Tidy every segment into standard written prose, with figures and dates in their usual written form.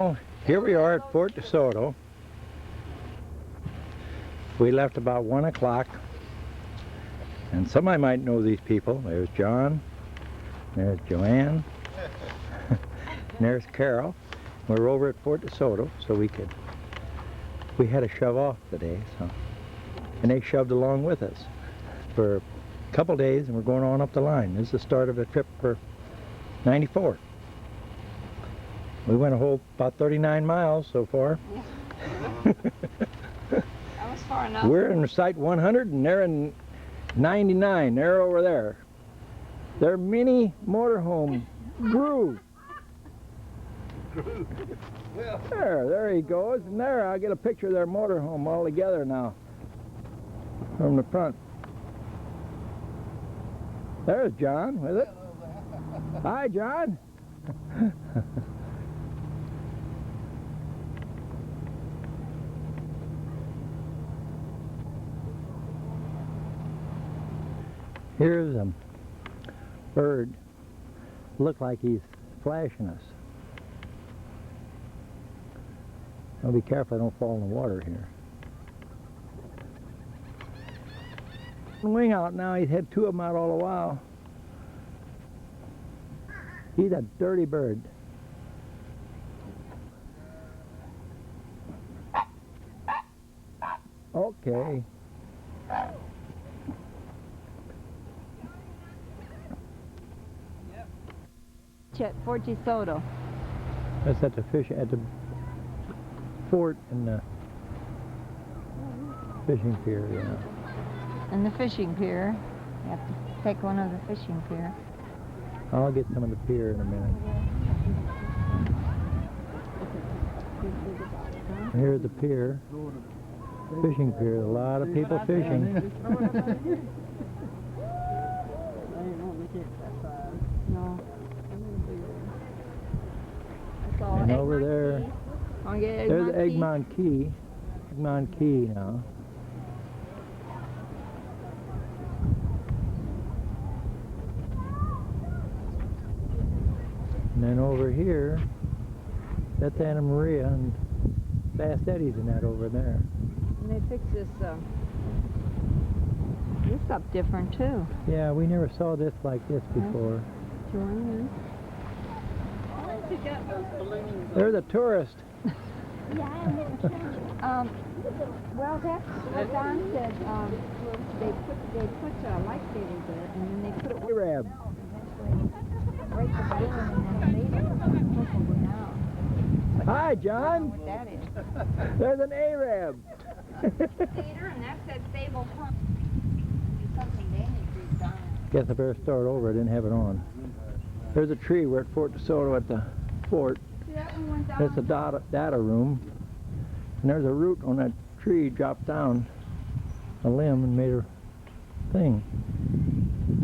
Oh, here we are at Fort DeSoto. We left about 1 o'clock, and somebody might know these people. There's John, there's Joanne, and there's Carol. We're over at Fort DeSoto, so we had to shove off today, and they shoved along with us for a couple days, and we're going on up the line. This is the start of the trip for 94. We went about 39 miles so far. Yeah. That was far enough. We're in site 100 and they're in 99. They're over there. Their mini motorhome grew. There he goes. And there, I'll get a picture of their motorhome all together now from the front. There's John with it. Hi, John. Here's a bird. Look like he's flashing us. I'll be careful I don't fall in the water here. Wing out now. He's had two of them out all the while. He's a dirty bird. Okay. At Fort DeSoto. That's at the fort in the fishing pier, yeah. And the fishing pier. You have to take one of the fishing pier. I'll get some of the pier in a minute. Here's the pier. Fishing pier. A lot of people fishing. No. And over there, there's Egmont Key. Egmont Key now. And then over here, that's Anna Maria and Fast Eddie's and that over there. And they fixed this up different too. Yeah, we never saw this like this before. There's a tourist. Well, that's what Don said. They put lightsabers there, and then they put it. Arab. Right the balloon, and then made it purple now. Hi, John. What that is? There's an Arab. Peter, and that's that stable pump. Something dangerous down. Guess I better start over. I didn't have it on. There's a tree. We're at Fort DeSoto at the fort. There's a data room. And there's a root on that tree dropped down a limb and made a thing.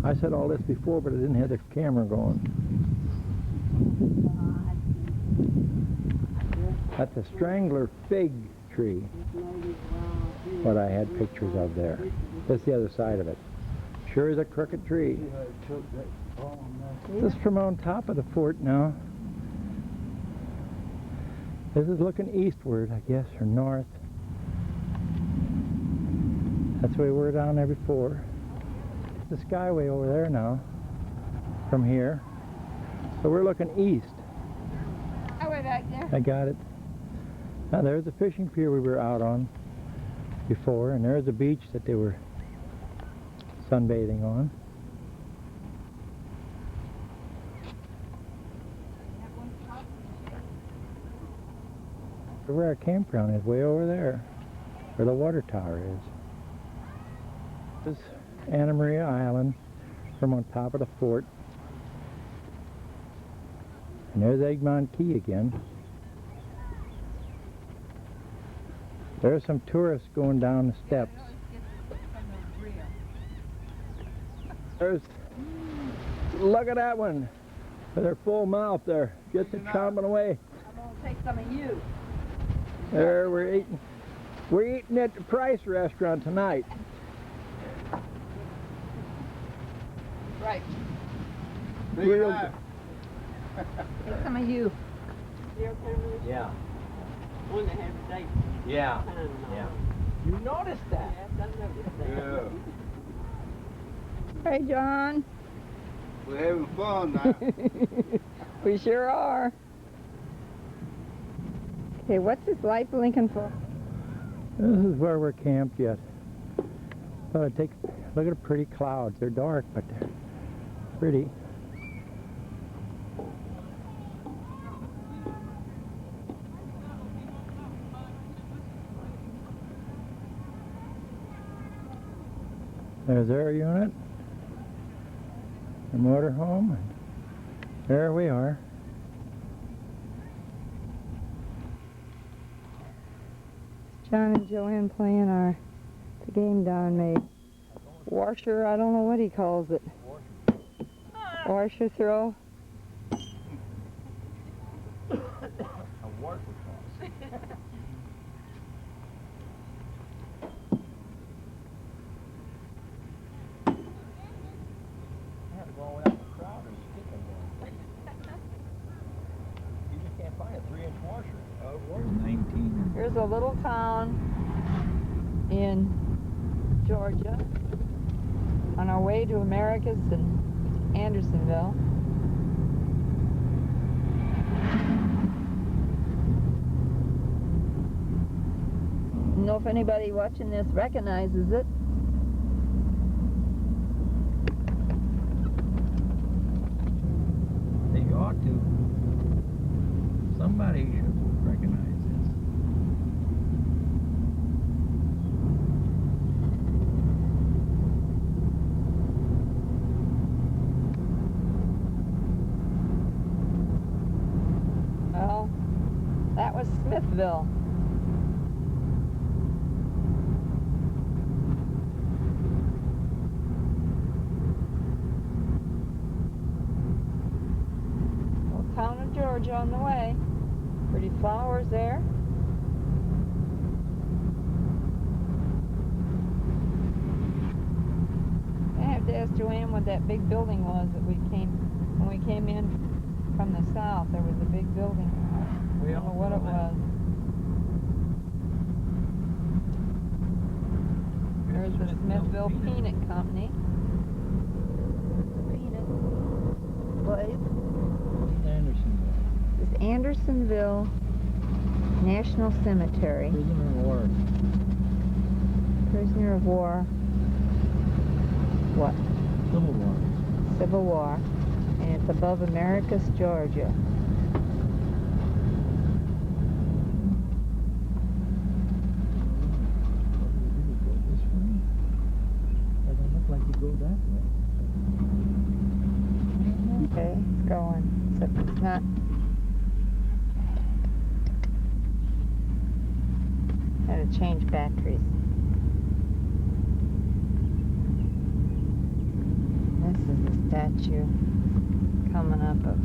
I said all this before, but I didn't have the camera going. That's a strangler fig tree. What I had pictures of there. That's the other side of it. Sure is a crooked tree. This is from on top of the fort now. This is looking eastward, I guess, or north. That's the way we were down there before. The skyway over there now, from here. So we're looking east. Oh, way back there. I got it. Now there's the fishing pier we were out on before, and there's the beach that they were sunbathing on. Where our campground is, way over there, where the water tower is. This is Anna Maria Island from on top of the fort. And there's Egmont Key again. There's some tourists going down the steps. There's, look at that one, with her full mouth there, just chomping away. I'm gonna take some of you. There, we're eating at the Price restaurant tonight. Right. Real, Take some of you. video cameras? Yeah. One that had a date. Yeah. Time and all. Yeah. You noticed that? Yes, I noticed that. Yeah. Hey, John. We're having fun now. We sure are. Okay, what's this light blinking for? This is where we're camped yet. Thought I'd take a look at the pretty clouds. They're dark, but they're pretty. There's our unit, the motorhome, and there we are. John and Joanne playing the game Don made. Washer, I don't know what he calls it. Washer throw. A washer toss. I had to go without the crowd and stick them there. You just can't find a 3-inch washer. What is 19? Here's a little town in Georgia on our way to Americus in Andersonville. I don't know if anybody watching this recognizes it. They ought to. Somebody should recognize this. Well, that was Smithville. Little town of Georgia on the way. Pretty flowers there. I have to ask Joanne what that big building was that when we came in from the south. There was a big building. I don't know what it was. There's the Smithville Peanut Company. Peanut place. Andersonville. This is Andersonville National Cemetery. Prisoner of war. Prisoner of war. What? Civil War. Civil War. And it's above Americus, Georgia. Doesn't look like you go that way. Okay, it's going. Except it's not. Had to change batteries. This is the statue coming up of.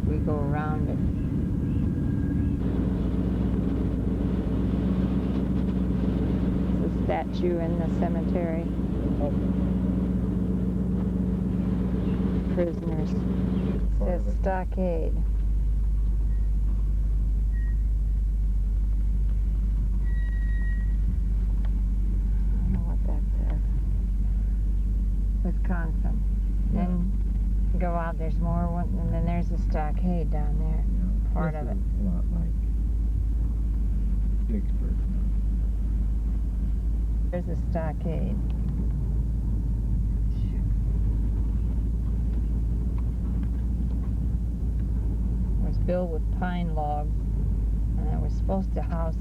We go around it. It's a statue in the cemetery. Prisoners. It says stockade. I don't know what that says. Wisconsin. Then you go out, there's more, and then there's a stockade down there. Part of it. A lot like Vicksburg. There's a stockade. It was built with pine logs, and it was supposed to house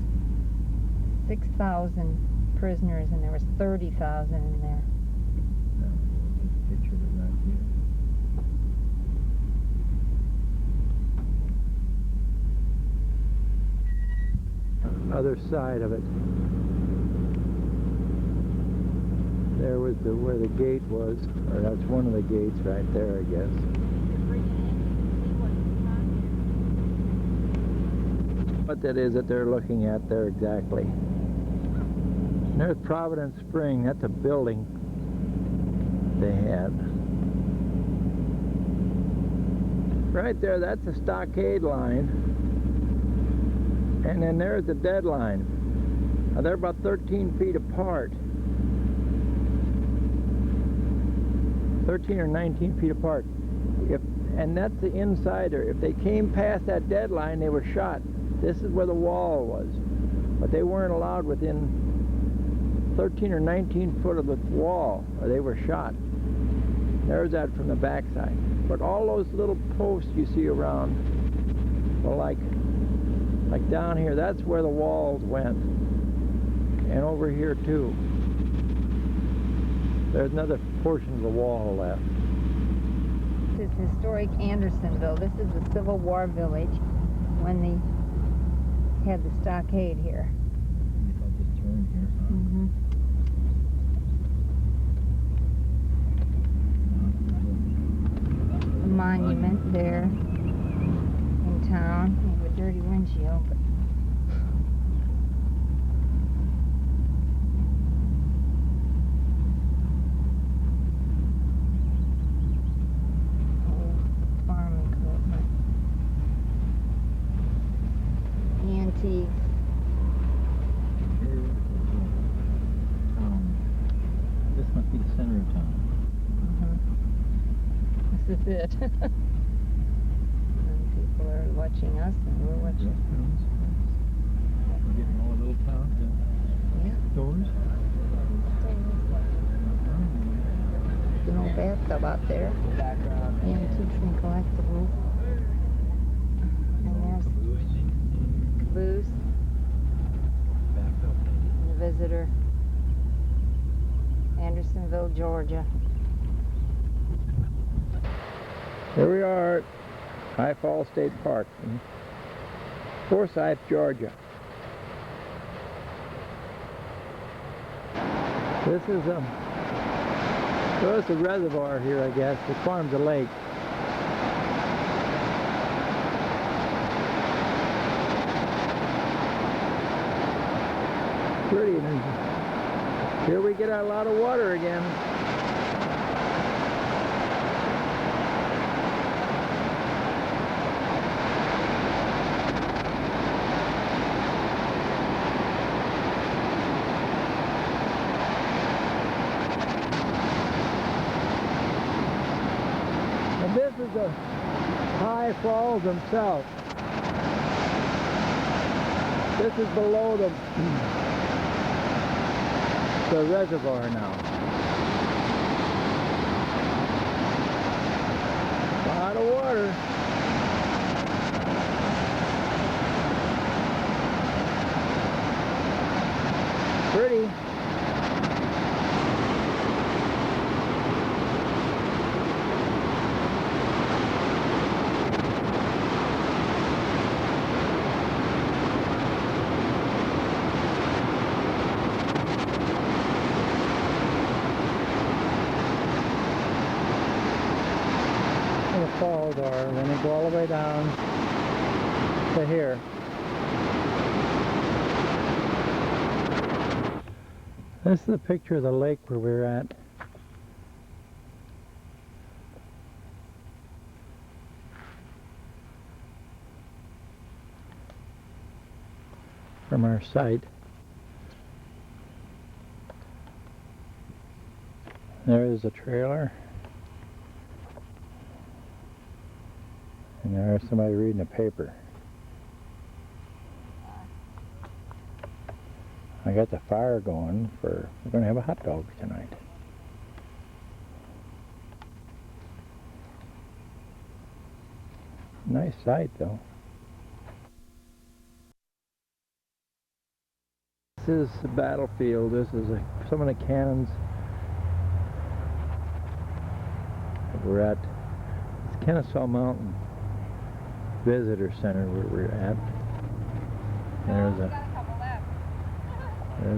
6,000 prisoners, and there was 30,000 in there. Picture of it right here. Other side of it. There was where the gate was, or that's one of the gates right there, I guess. What that is that they're looking at there exactly. And there's Providence Spring. That's a building. they had. Right there, that's a stockade line. And then there's the dead line. Now they're about 13 feet apart. 13 or 19 feet apart. And that's the insider. If they came past that dead line, they were shot. This is where the wall was. But they weren't allowed within 13 or 19 foot of the wall, or they were shot. There's that from the backside. But all those little posts you see around, well, like down here, that's where the walls went. And over here too. There's another portion of the wall left. This is historic Andersonville. This is the Civil War village when they had the stockade here. If I just turn here, huh? Mm-hmm. A monument there in town. They have a dirty windshield, but old farm equipment. Antiques. Here is town. This must be the center of town. This is it. And people are watching us and we're watching. Restrooms. We're getting all the little town Yeah. doors. There's an old bathtub out there. Antiques and collectibles. And there's booze Back up. and the visitor. Andersonville, Georgia. Here we are at High Falls State Park in Forsyth, Georgia. This is a reservoir here, I guess. It forms a lake. Pretty. And here we get a lot of water again. And this is the High Falls themselves. This is below the reservoir now. A lot of water. Pretty. Falls are, and then they go all the way down to here. This is a picture of the lake where we're at. From our site. There is a trailer. And there's somebody reading a paper. I got the fire going we're going to have a hot dog tonight. Nice sight though. This is the battlefield. This is some of the cannons that we're at. It's Kennesaw Mountain Visitor Center where we're at. There's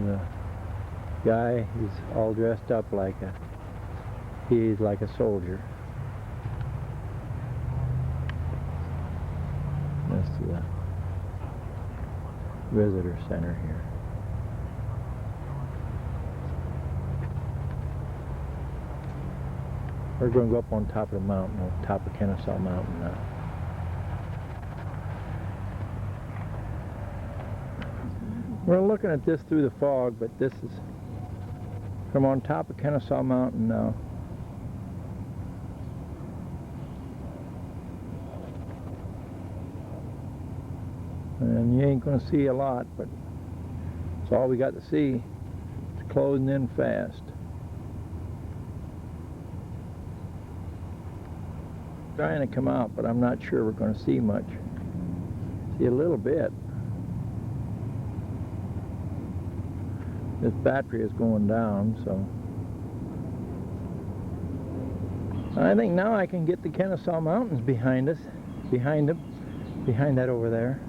a guy, he's all dressed up like he's like a soldier. This is the visitor center here. We're going to go up on top of the mountain, on top of Kennesaw Mountain now. We're looking at this through the fog, but this is from on top of Kennesaw Mountain now. And you ain't going to see a lot, but it's all we got to see. It's closing in fast. Trying to come out, but I'm not sure we're going to see much. See a little bit. This battery is going down, so I think now I can get the Kennesaw Mountains behind us, behind that over there.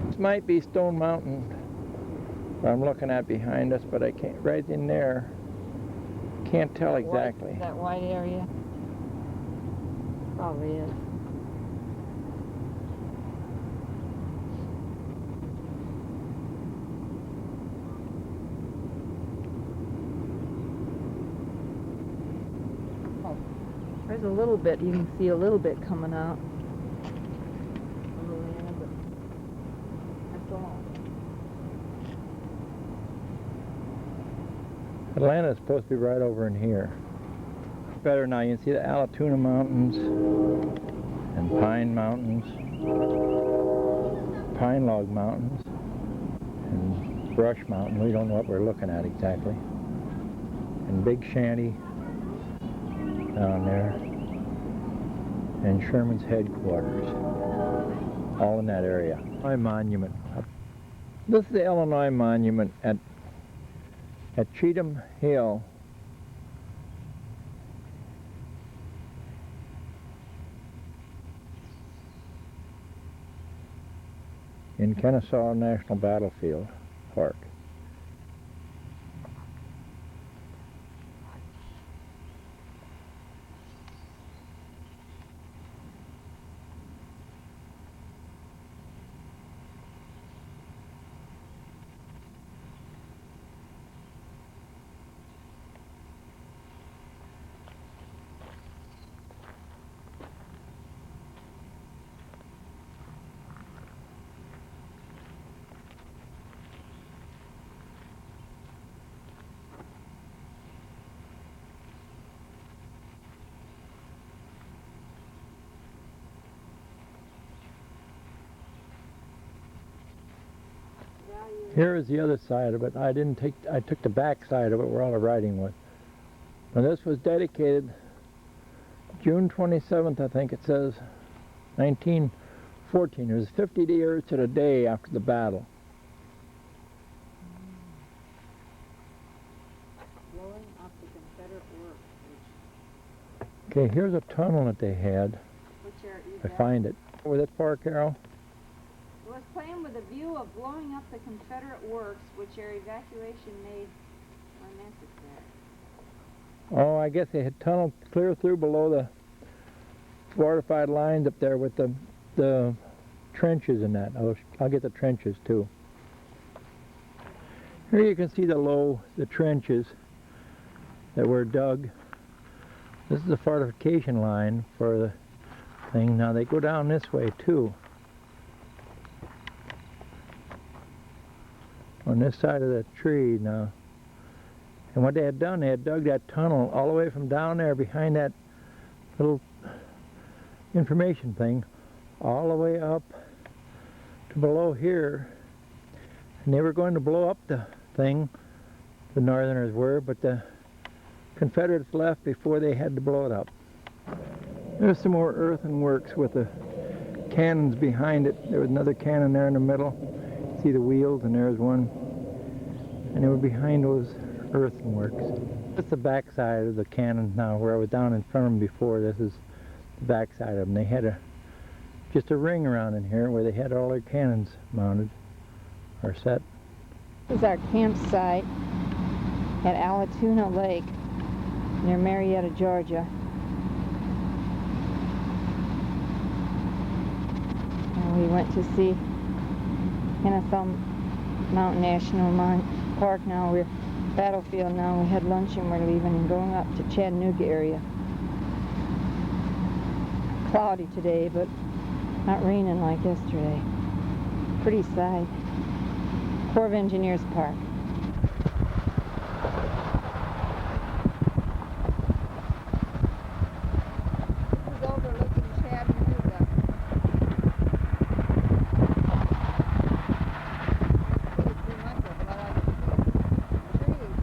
This might be Stone Mountain I'm looking at behind us, but I can't, right in there, can't tell exactly. That white area? Probably is. Oh, there's a little bit, you can see a little bit coming out. On the land, but that's all. Atlanta's supposed to be right over in here. Better now, you can see the Allatoona Mountains and Pine Mountains, Pine Log Mountains, and Brush Mountain. We don't know what we're looking at exactly. And Big Shanty down there, and Sherman's headquarters, all in that area. Illinois Monument. This is the Illinois Monument at Cheatham Hill. In Kennesaw National Battlefield Park. Here is the other side of it. I took the back side of it where all the writing was. Now this was dedicated June 27th, I think it says, 1914. It was 50 years to the day after the battle. Blowing up the Confederate works. Okay, here's a tunnel that they had. Which are I find it. Over that far, Carol? It was planned with a view of blowing up the Confederate works, which their evacuation made when necessary. Oh, I guess they had tunneled clear through below the fortified lines up there with the trenches and that. I'll get the trenches too. Here you can see the trenches that were dug. This is the fortification line for the thing. Now they go down this way too. On this side of the tree now. And what they had done, they had dug that tunnel all the way from down there behind that little information thing, all the way up to below here. And they were going to blow up the thing, the Northerners were, but the Confederates left before they had to blow it up. There's some more earthworks with the cannons behind it. There was another cannon there in the middle. See the wheels, and there's one. And they were behind those earthworks. That's the back side of the cannon now, where I was down in front of them before. This is the back side of them. They had just a ring around in here where they had all their cannons mounted or set. This is our campsite at Allatoona Lake near Marietta, Georgia. And we went to see Kennesaw Mountain National Park now. We're Battlefield now. We had lunch and we're leaving and going up to Chattanooga area. Cloudy today, but not raining like yesterday. Pretty sight. Corps of Engineers Park. This is overlooking Chattanooga. Pretty too much of it. I like the trees.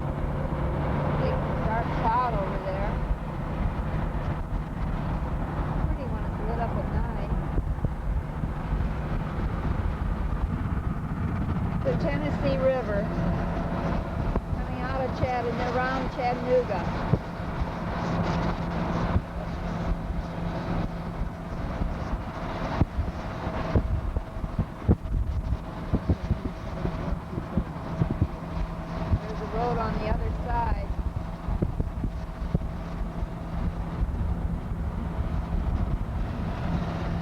Big dark cloud over there. Pretty when it's lit up at night. The Tennessee River coming out of Chattanooga, around Chattanooga. There's a road on the other side.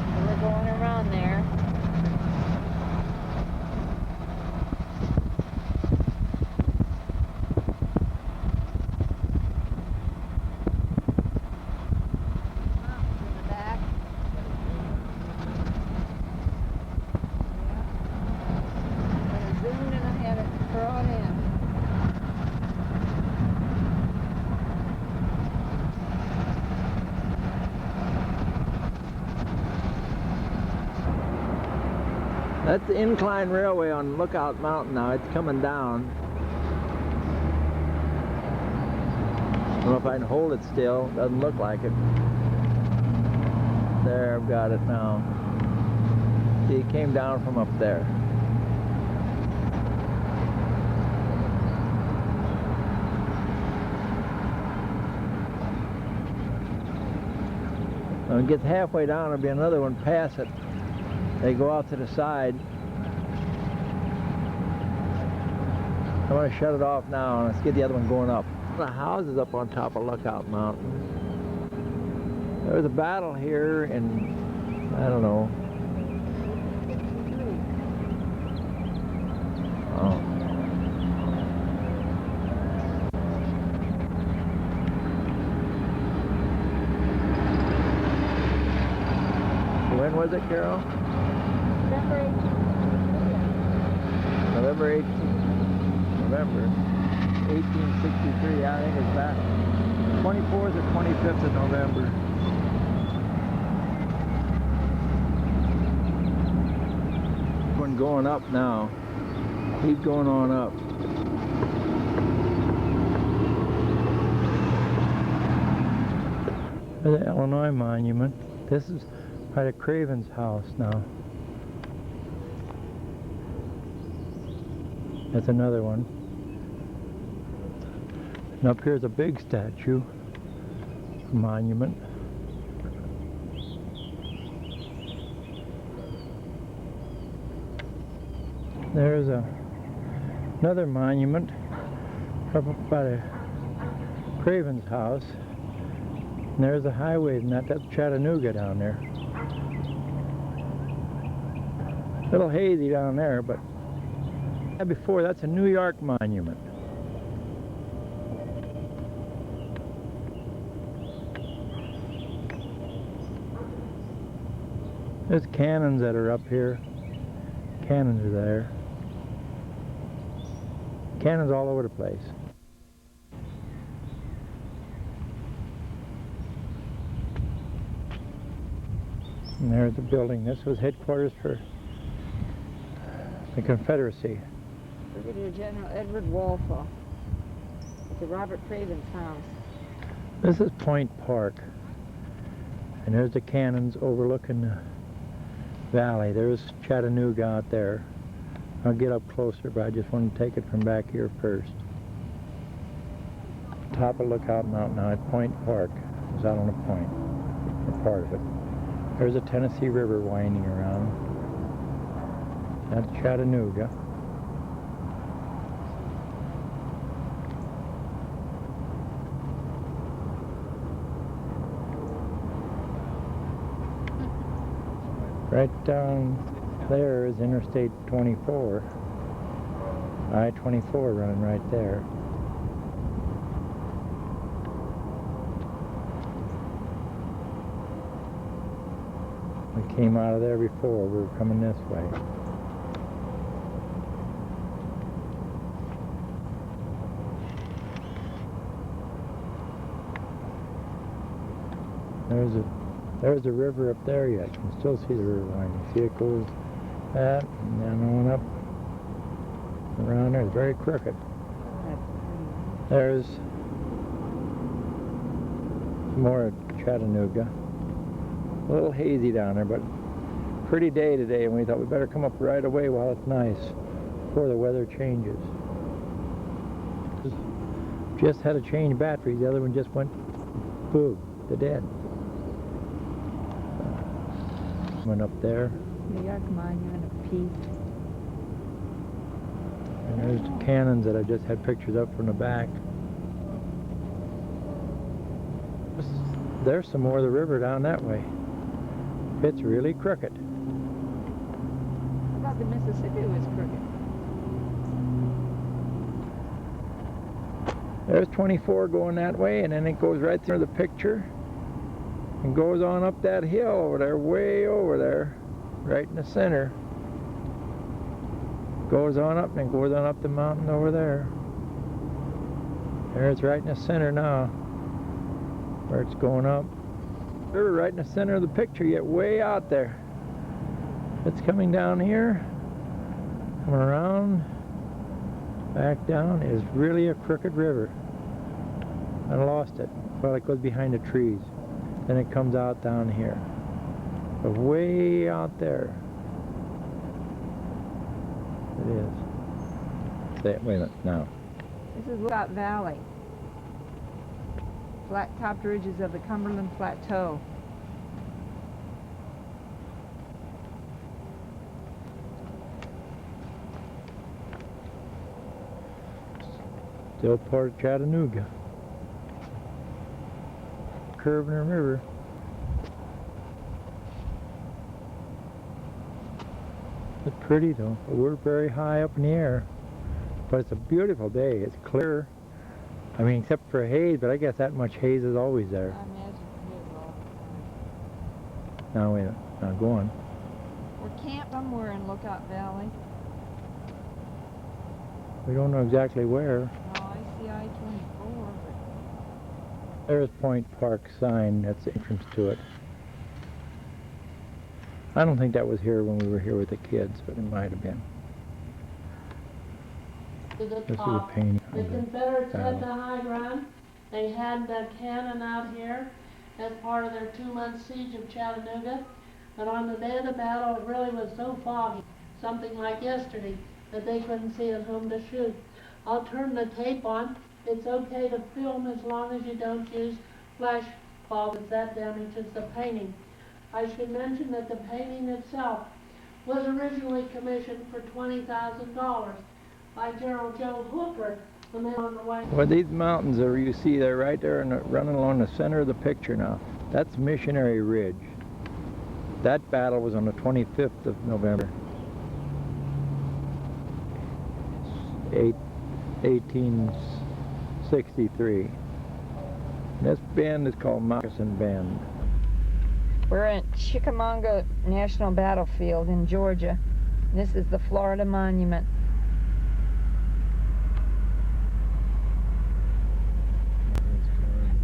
So we're going around there. That's the incline railway on Lookout Mountain now. It's coming down. I don't know if I can hold it still. Doesn't look like it. There, I've got it now. See, it came down from up there. When it gets halfway down, there'll be another one past it. They go out to the side. I want to shut it off now and let's get the other one going up. The houses up on top of Lookout Mountain. There was a battle here in, I don't know. Oh. When was it, Carol? November 18th. November 1863. I think it's that 24th or 25th of November. One going up now. Keep going on up. There's the Illinois Monument. This is by the Craven's house now. That's another one. And up here's a big statue, a monument. There's another monument up by the Craven's house. And there's the highway, and that's Chattanooga down there. A little hazy down there, but before, that's a New York monument. There's cannons that are up here. Cannons are there. Cannons all over the place. And there's the building. This was headquarters for the Confederacy. Brigadier General Edward Walthall at the Robert Craven's house. This is Point Park. And there's the cannons overlooking the valley. There's Chattanooga out there. I'll get up closer, but I just want to take it from back here first. Top of Lookout Mountain now at Point Park. It's out on a point, or part of it. There's the Tennessee River winding around. That's Chattanooga. Right down There is Interstate 24. I-24 running right there. We came out of there before. We were coming this way. There's a river up there yet. You can still see the river line. You see it goes that and then on up around there. It's very crooked. There's more of Chattanooga. A little hazy down there, but pretty day today, and we thought we better come up right away while it's nice before the weather changes. Just had to change batteries. The other one just went boom to dead. Went up there. New York Monument of Peace. And there's the cannons that I just had pictures of from the back. There's some more of the river down that way. It's really crooked. I thought the Mississippi was crooked. There's 24 going that way, and then it goes right through the picture and goes on up that hill over there, way over there, right in the center. Goes on up and goes on up the mountain over there. There it's right in the center now, where it's going up. River right in the center of the picture, yet way out there. It's coming down here, coming around, back down. Is really a crooked river. I lost it. Well, it goes behind the trees. Then it comes out down here. But way out there. It is. Wait a minute, now. This is Lookout Valley. Flat-topped ridges of the Cumberland Plateau. Still part of Chattanooga. Curve in the river. It's pretty though. We're very high up in the air. But it's a beautiful day. It's clear. I mean, except for haze, but I guess that much haze is always there. I imagine it is all the time. Now, wait a minute. Now, go on. We're camping. We're in Lookout Valley. We don't know exactly where. Oh, I see I-24, but There's Point Park sign. That's the entrance to it. I don't think that was here when we were here with the kids, but it might have been. To the This is a top. painting The of the Confederates had the battle. high ground. They had the cannon out here as part of their 2-month siege of Chattanooga. But on the day of the battle, it really was so foggy, something like yesterday, that they couldn't see at whom to shoot. I'll turn the tape on. It's okay to film as long as you don't use flash bulbs, as that damages the painting. I should mention that the painting itself was originally commissioned for $20,000 by General Joe Hooker, the man on the way. Well, these mountains are, you see, they're right there and running along the center of the picture now. That's Missionary Ridge. That battle was on the 25th of November, 1863. This bend is called Moccasin Bend. we're at Chickamauga National Battlefield in Georgia. This is the Florida Monument.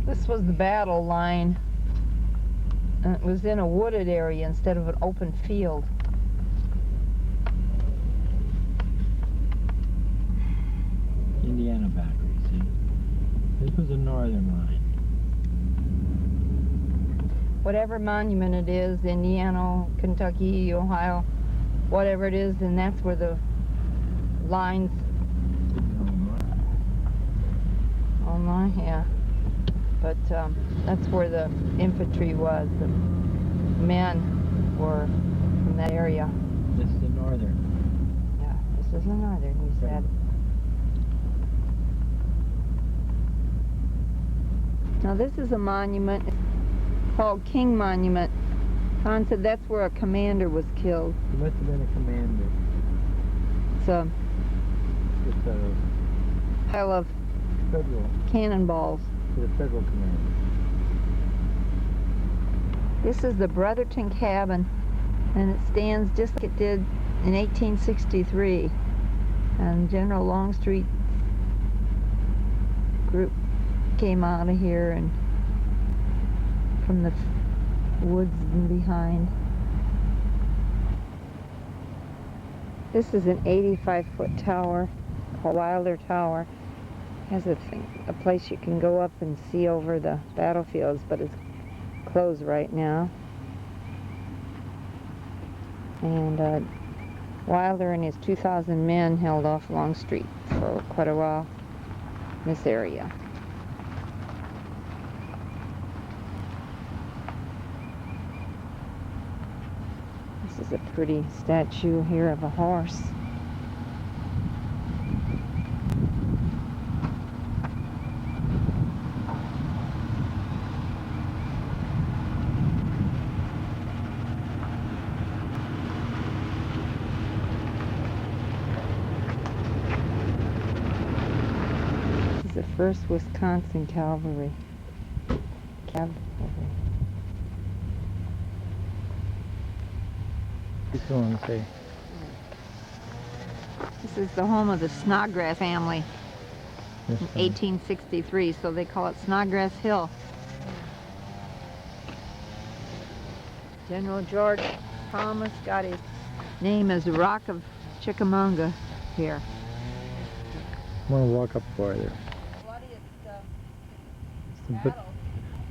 This was the battle line. And it was in a wooded area instead of an open field. Indiana battery, see? This was the northern line. Whatever monument it is, Indiana, Kentucky, Ohio, whatever it is, then that's where the lines. Oh my, yeah. But that's where the infantry was. The men were from that area. This is the northern. Yeah, this is the northern, we said. Now this is a monument called King Monument. Con said that's where a commander was killed. He must have been a commander. It's a It's a pile of federal, cannonballs. the federal commander. This is the Bradenton cabin, and it stands just like it did in 1863. And General Longstreet group came out of here and from the woods and behind. This is an 85-foot tower, a Wilder Tower. Has a place you can go up and see over the battlefields, but it's closed right now. And Wilder and his 2,000 men held off Longstreet for quite a while in this area. This is a pretty statue here of a horse. This is the 1st Wisconsin Cavalry. What's going to say? This is the home of the Snodgrass family This in one. 1863, so they call it Snodgrass Hill. General George Thomas got his name as the Rock of Chickamauga here. I'm going to walk up farther. One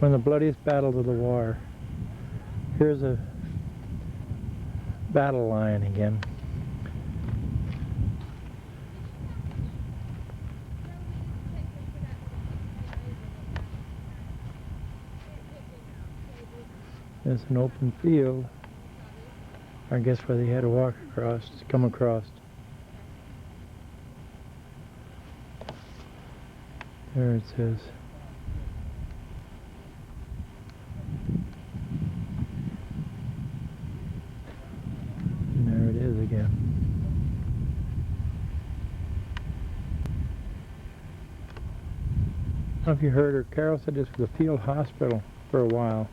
of the bloodiest battles of the war. Here's a battle line again. There's an open field, I guess, where they had to walk across, come across. There it says. And there it is again. I don't know if you heard her, Carol said this was a field hospital for a while.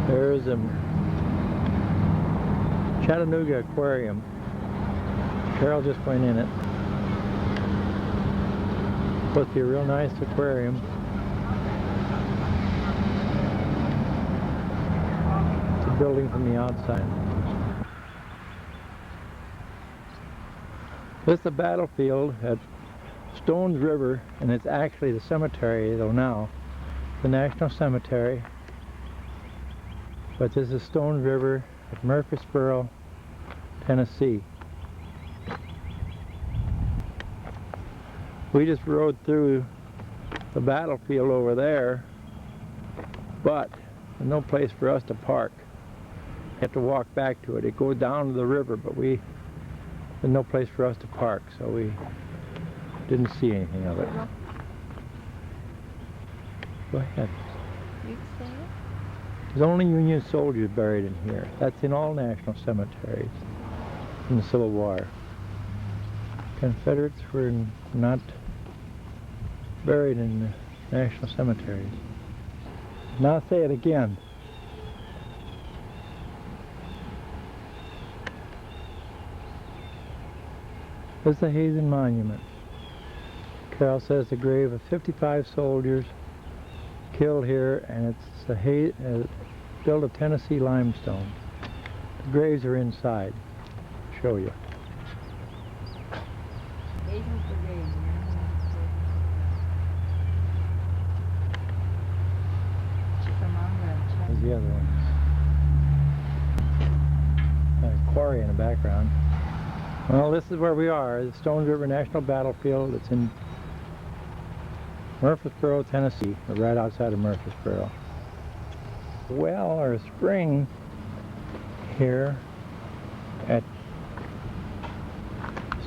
There's a Chattanooga Aquarium. Carol just went in it. Supposed to be a real nice aquarium. It's a building from the outside. This is the battlefield at Stones River, and it's actually the cemetery though now. The National Cemetery. But this is Stones River at Murfreesboro, Tennessee. We just rode through the battlefield over there, but there's no place for us to park. We have to walk back to it. It goes down to the river, but there's no place for us to park, so we didn't see anything of it. Go ahead. There's only Union soldiers buried in here. That's in all national cemeteries in the Civil War. Confederates were not buried in the national cemeteries. Now I'll say it again. This is the Hazen Monument. Carol says the grave of 55 soldiers killed here, and it's built of Tennessee limestone. The graves are inside. I'll show you. There's the other one. A quarry in the background. Well, this is where we are, the Stones River National Battlefield. It's in Murfreesboro, Tennessee, or right outside of Murfreesboro. Well, or spring here at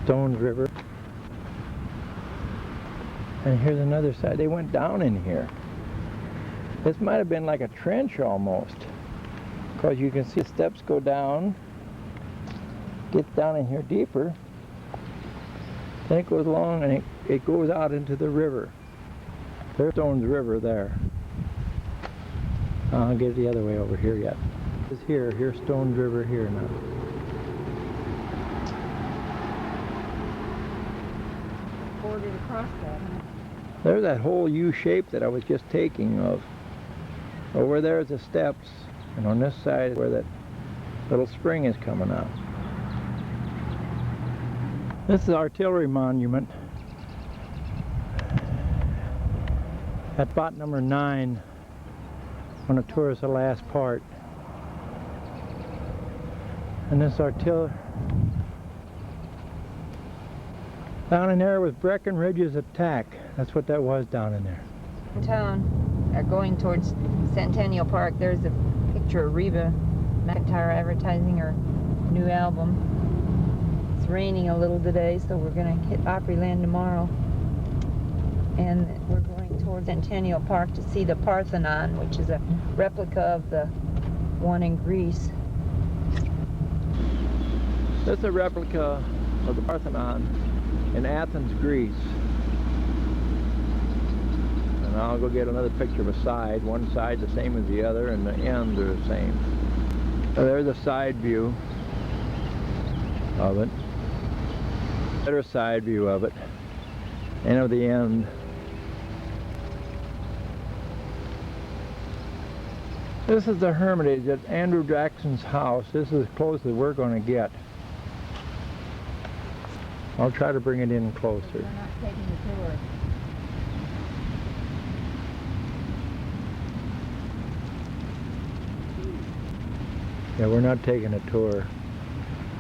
Stones River And here's another side. They went down in here. This might have been like a trench almost, because you can see the steps go down, get down in here deeper, then it goes along and it goes out into the river. There's Stone's River there. I'll get it the other way over here yet. It's here. Here's Stone's River here now. Bordered across that. There's that whole U shape that I was just taking of. Over there's the steps, and on this side is where that little spring is coming out. This is Artillery Monument. At spot number 9, on a tour is the last part. And this artillery down in there was Breckenridge's attack. That's what that was down in there. In town, going towards Centennial Park, there's a picture of Reba McEntire advertising her new album. It's raining a little today, so we're going to hit Opryland tomorrow. And we're going towards Centennial Park to see the Parthenon, which is a replica of the one in Greece. This is a replica of the Parthenon in Athens, Greece. And I'll go get another picture of a side. One side the same as the other, and the ends are the same. So there's a side view of it. Better side view of it. And of the end. This is the Hermitage at Andrew Jackson's house. This is as close as we're going to get. I'll try to bring it in closer. We're not taking the tour. Yeah, we're not taking a tour.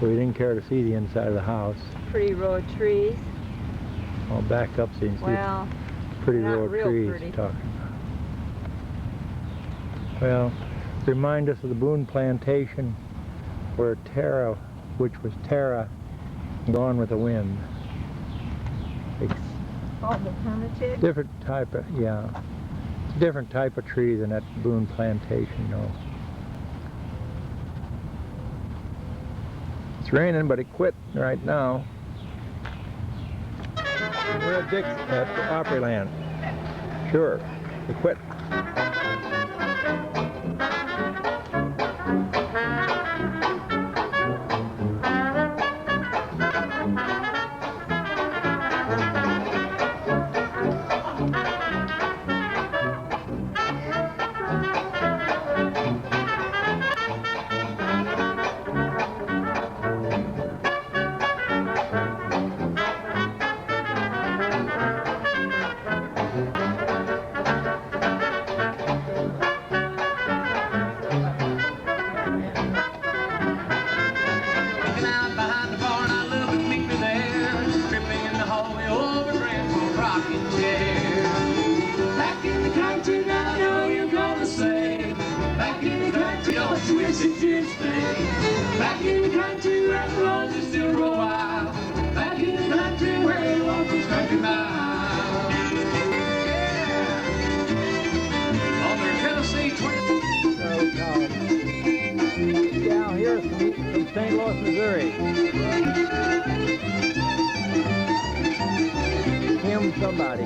We didn't care to see the inside of the house. Pretty row of trees. I'll back up so you can see Well, the pretty not row of real trees pretty. talking about. Well, remind us of the Boone Plantation, where Tara, which was Tara, Gone with the Wind. It's oh, the Hermitage? different type of, yeah, it's a different type of tree than that Boone Plantation, no. It's raining, but it quit right now. We're at Opryland. Sure, it quit. Back in the country where the roses still grow wild. Back in the country where you walk those country miles. Yeah. On their Tennessee Down here from St. Louis, Missouri. Him somebody.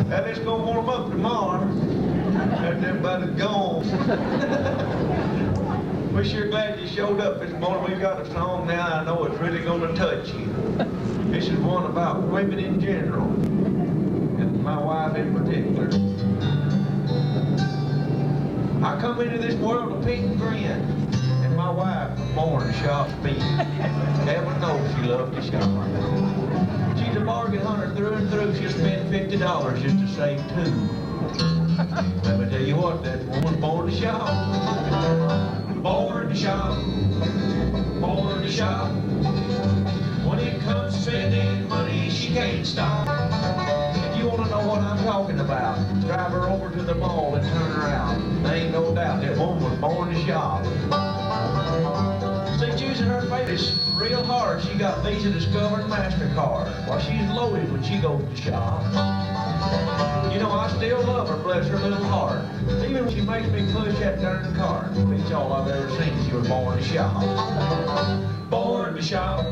Now let's go warm up tomorrow. Everybody's gone. We're sure glad you showed up this morning. We've got a song now I know it's really going to touch you. This is one about women in general, and my wife in particular. I come into this world a pink and grin, and my wife was born to shop me. Heaven knows she loved to shop. She's a bargain hunter through and through. She'll spend $50 just to save two. Let me tell you what, that woman's born to shop. Born to shop. Born to shop. When it comes to spending money, she can't stop. If you want to know what I'm talking about, drive her over to the mall and turn her out. There ain't no doubt that woman was born to shop. See, choosing her favorite is real hard. She got Visa, Discover, and MasterCard. While she's loaded when she goes to shop. You know, I still love her, bless her little heart. Even when she makes me push that darn cart. Beats all I've ever seen. She was born to shop. Born to shop.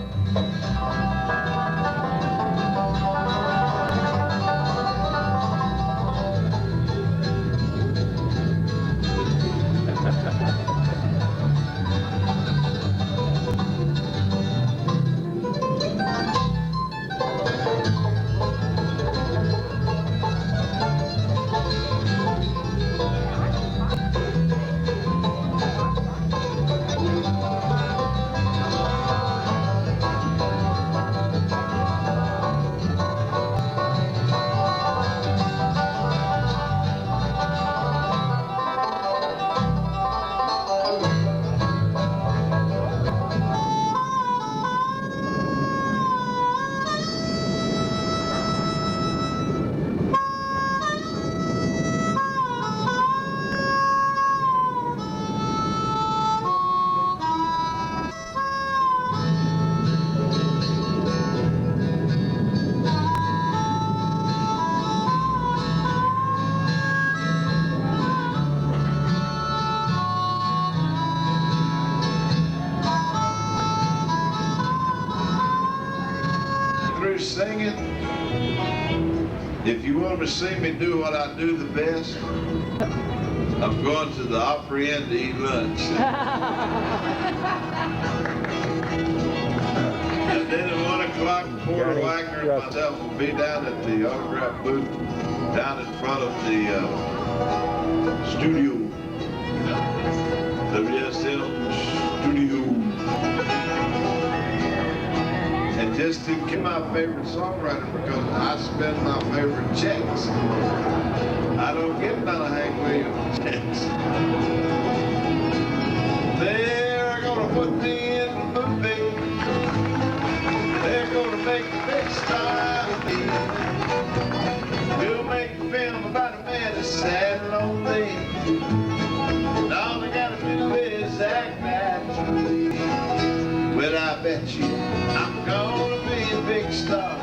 Singing. If you want to see me do what I do the best, I'm going to the Opry Inn to eat lunch. And then at 1 o'clock, Porter Wagner and myself will be down at the autograph booth down in front of the studio, WSL studio. And just to get my favorite songwriter, because I spend my favorite checks. I don't get none of Hank Williams checks. They're gonna put me in the movie. They're gonna make a big star out of me. We'll make a film about a man that's sad and lonely. And all I gotta do is act naturally. Well, I bet you I'm gonna be a big star.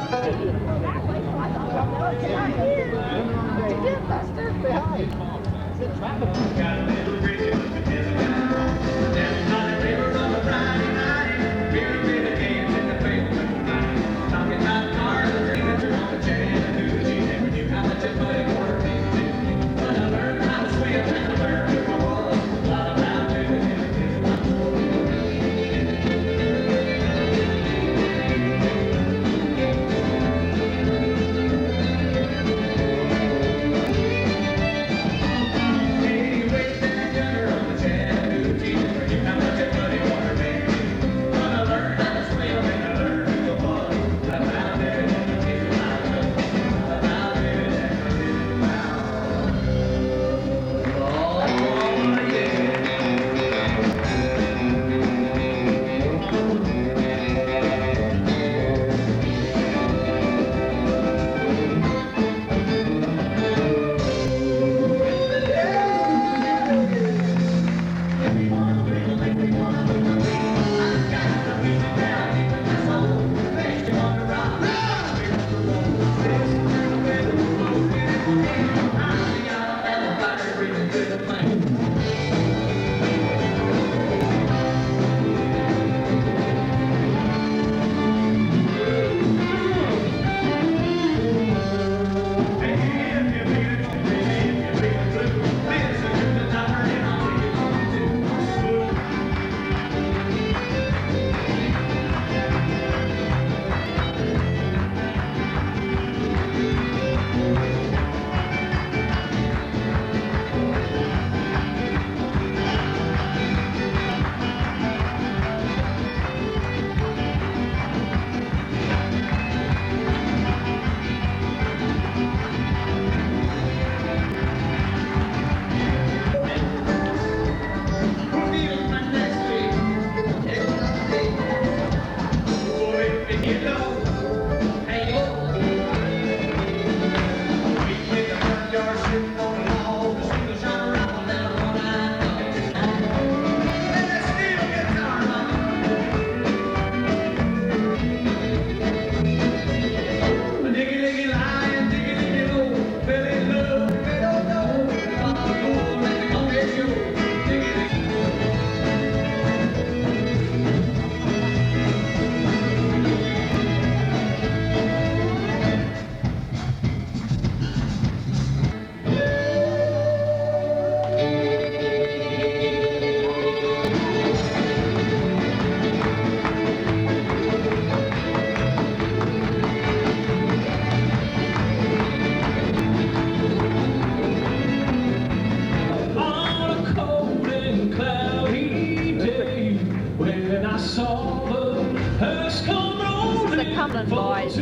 Bradenton boys,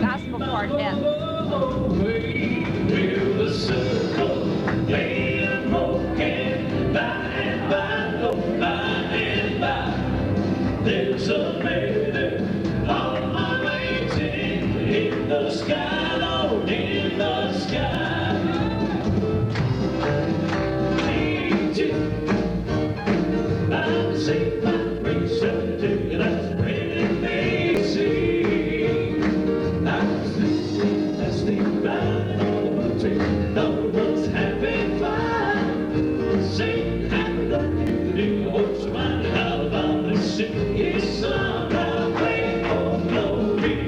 gospel quartet. There's a lady on my waiting in the sky, Lord, in the sky. Need you. I see my reason that's really amazing. That's the riding on the tree. No one's having fun. Sing happy birthday to you. What's mine? How about this? It's somehow great for glory.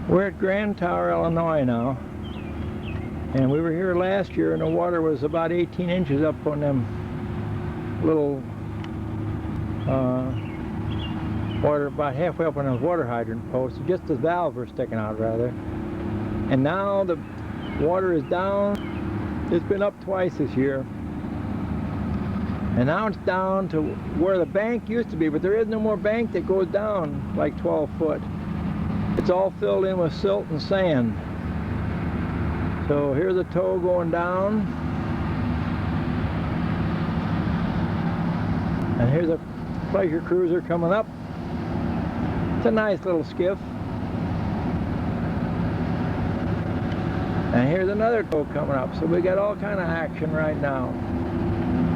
We're at Grand Tower, Illinois now, and we were here last year and the water was about 18 inches up on them little water, about halfway up on those water hydrant posts, just the valves were sticking out rather. And now the water is down. It's been up twice this year. And now it's down to where the bank used to be, but there is no more bank that goes down like 12 foot. It's all filled in with silt and sand. So here's a tow going down. And here's a pleasure cruiser coming up. It's a nice little skiff. And here's another tow coming up. So we got all kind of action right now.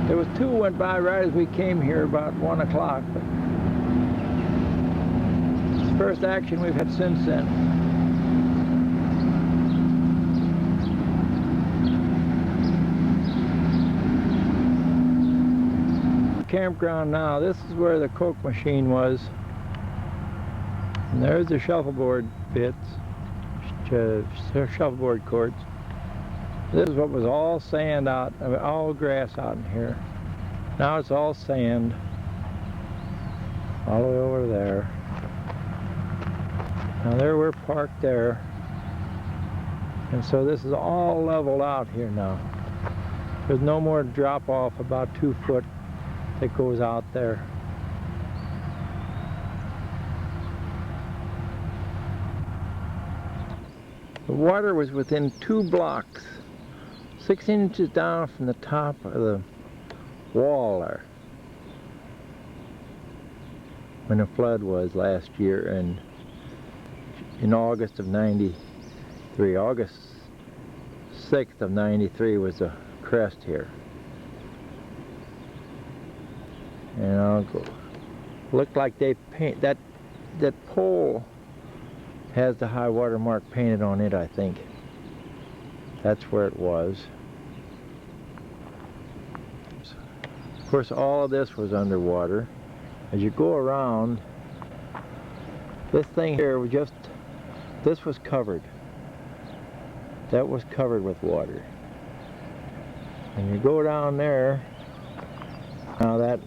There was two went by right as we came here about 1 o'clock. But it's the first action we've had since then. Campground now. This is where the Coke machine was. And there's the shuffleboard bits, shuffleboard courts. This is what was all sand out, all grass out in here. Now it's all sand, all the way over there. Now there we're parked there. And so this is all leveled out here now. There's no more drop off about 2 foot that goes out there. The water was within 2 blocks, 6 inches down from the top of the wall there when the flood was last year in August of 93. August 6th of 93 was the crest here. And I'll go, looked like they paint that pole has the high water mark painted on it, I think. That's where it was. Of course, all of this was underwater. As you go around, this thing here was just, this was covered. That was covered with water. And you go down there, now that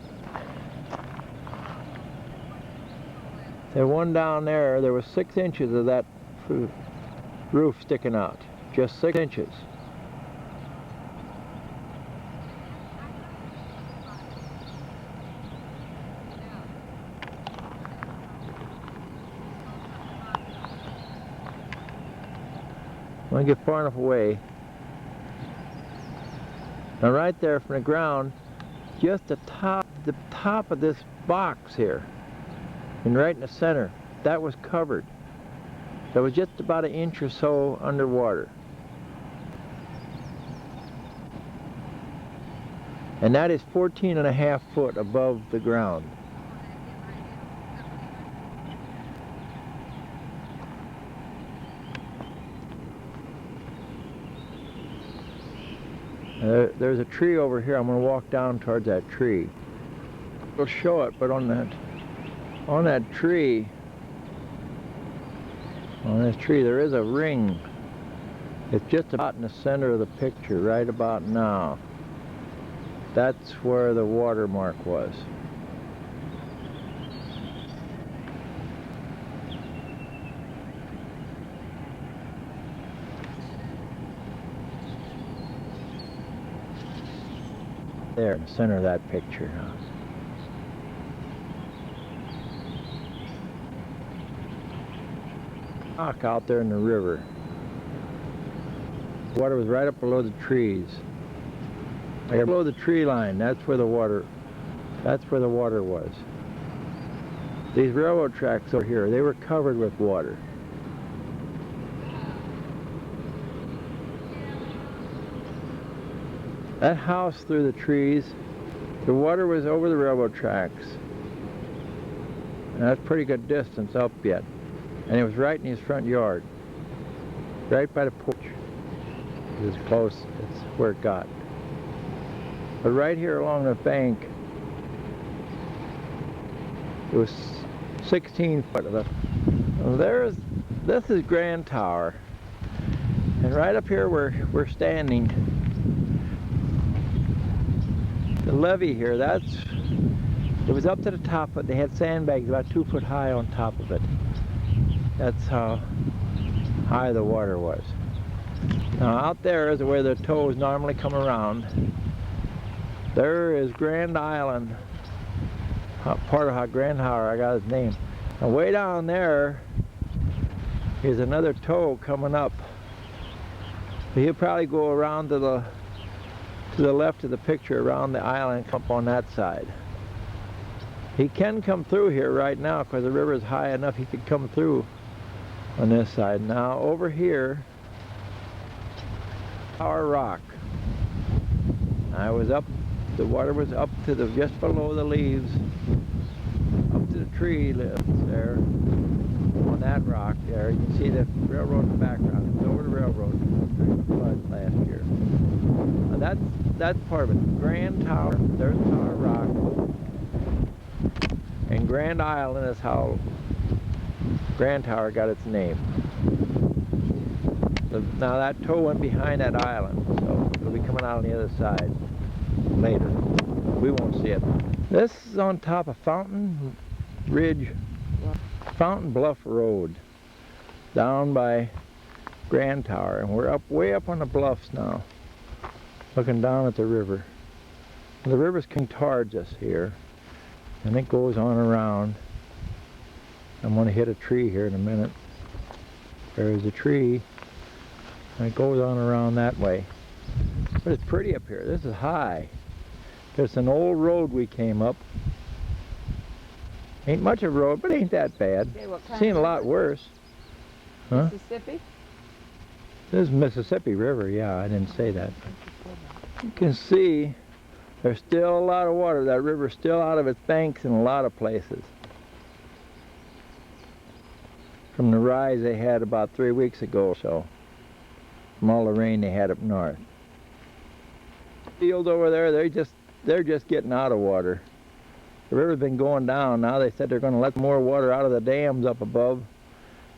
And one down there, there was 6 inches of that roof sticking out. Just 6 inches. When I get far enough away. Now right there from the ground, just the top of this box here, and right in the center, that was covered. That was just about an inch or so underwater. And that is 14.5 foot above the ground. There's a tree over here. I'm going to walk down towards that tree. We'll show it, but on that tree, on this tree, there is a ring. It's just about in the center of the picture, right about now. That's where the watermark was. There, in the center of that picture. Rock out there in the river. The water was right up below the trees. Right below the tree line, that's where the water was. These railroad tracks over here, they were covered with water. That house through the trees, the water was over the railroad tracks. And that's pretty good distance up yet. And it was right in his front yard. Right by the porch. It was close, it's where it got. But right here along the bank, it was 16 foot of it. This is Grand Tower. And right up here where we're standing, the levee here, it was up to the top, but they had sandbags about 2 foot high on top of it. That's how high the water was. Now out there is where the tows normally come around. There is Grand Island, part of how Grand Tower, I got its name. And way down there is another tow coming up. He'll probably go around to the left of the picture, around the island, come up on that side. He can come through here right now because the river is high enough he could come through on this side. Now over here, Tower Rock. I was up, the water was up to just below the leaves, up to the tree limbs there, on that rock there. You can see the railroad in the background. It's over the railroad during the flood last year. And that's part of it. Grand Tower, there's Tower Rock. And Grand Island is how Grand Tower got its name. Now that tow went behind that island, so it'll be coming out on the other side later. We won't see it. This is on top of Fountain Bluff Road, down by Grand Tower, and we're way up on the bluffs now, looking down at the river. The river's coming towards us here, and it goes on around. I'm going to hit a tree here in a minute. There's a tree, and it goes on around that way. But it's pretty up here. This is high. There's an old road we came up. Ain't much of a road, but ain't that bad. Okay, Seen a lot worse. Huh? Mississippi? This is Mississippi River, yeah, I didn't say that. You can see there's still a lot of water. That river's still out of its banks in a lot of places. From the rise they had about 3 weeks ago or so. From all the rain they had up north. Fields over there, they're just getting out of water. The river's been going down. Now they said they're going to let more water out of the dams up above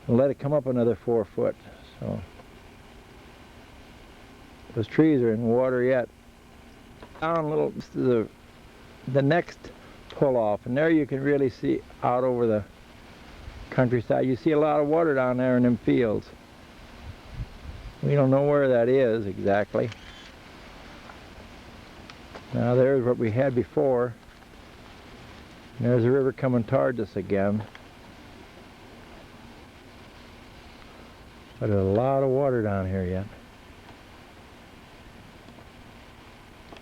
and let it come up another 4 foot. So those trees are in water yet. Down a little to the next pull off, and there you can really see out over countryside. You see a lot of water down there in them fields. We don't know where that is exactly. Now there's what we had before. There's the river coming towards us again. But there's a lot of water down here yet.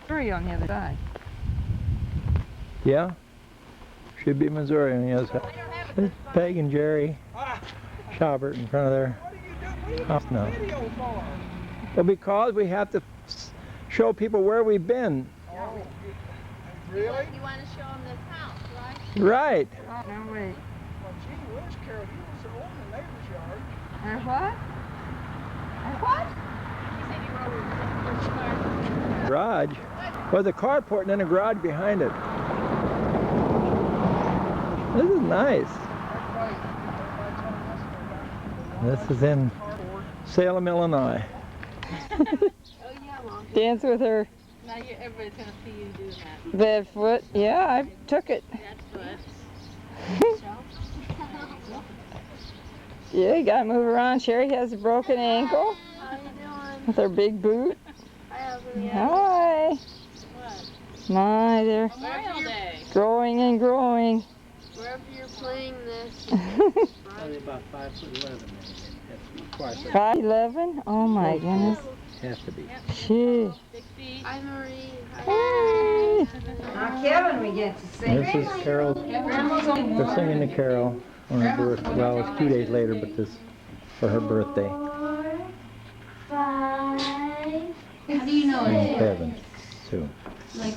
Missouri on the other side. Yeah? Should be Missouri on the other side. There's Peg and Jerry Schaubert in front of their house now. Well, because we have to show people where we've been. Really? You want to show them this house, right? Right. Oh, no way. Well, gee whiz, Carol, you were so old in the neighbor's yard. Or what? Or what? Garage. Well, the carport and then a garage behind it. This is nice. This is in Salem, Illinois. Oh, yeah, Mom. Dance with her Now everybody's going to see you do that. barefoot. Yeah, I took it. That's good. Yeah, you gotta move around. Sherry has a broken ankle How you doing? with her big boot. Hi, Elvin. Hi. What? My, they're Memorial Day. growing and growing. Wherever you're playing this. Probably about 5'11". Twice. 5'11"? Oh my goodness. Has to be. Gee. 6 feet. Hi, Marie. Hey. Now Kevin we get to sing. This is Carol. They're singing the carol on her birth. Well, it's 2 days later, but this for her birthday. 5. How do you know And Kevin, too. No, we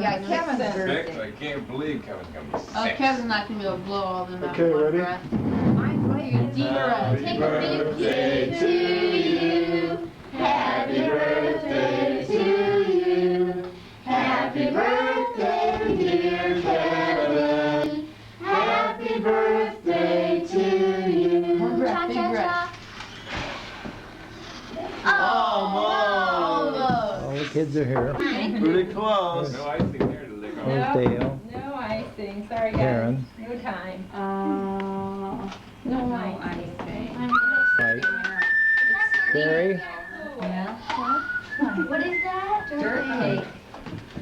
got Kevin's birthday. I can't believe Kevin's gonna be Oh, sick. Kevin's not going to be able to blow all them out Okay, in one ready? breath. You're deep breath. Take a big hit to you. Happy birthday to you. Happy birthday, dear Kevin. Happy birthday to you. One breath, big breath. Almost. All the kids are here. Pretty close. No icing here to lick on. There's Dale, No icing. Sorry, guys. Karen, No time. No icing. Mike, Jerry, What is that? Dirt cake.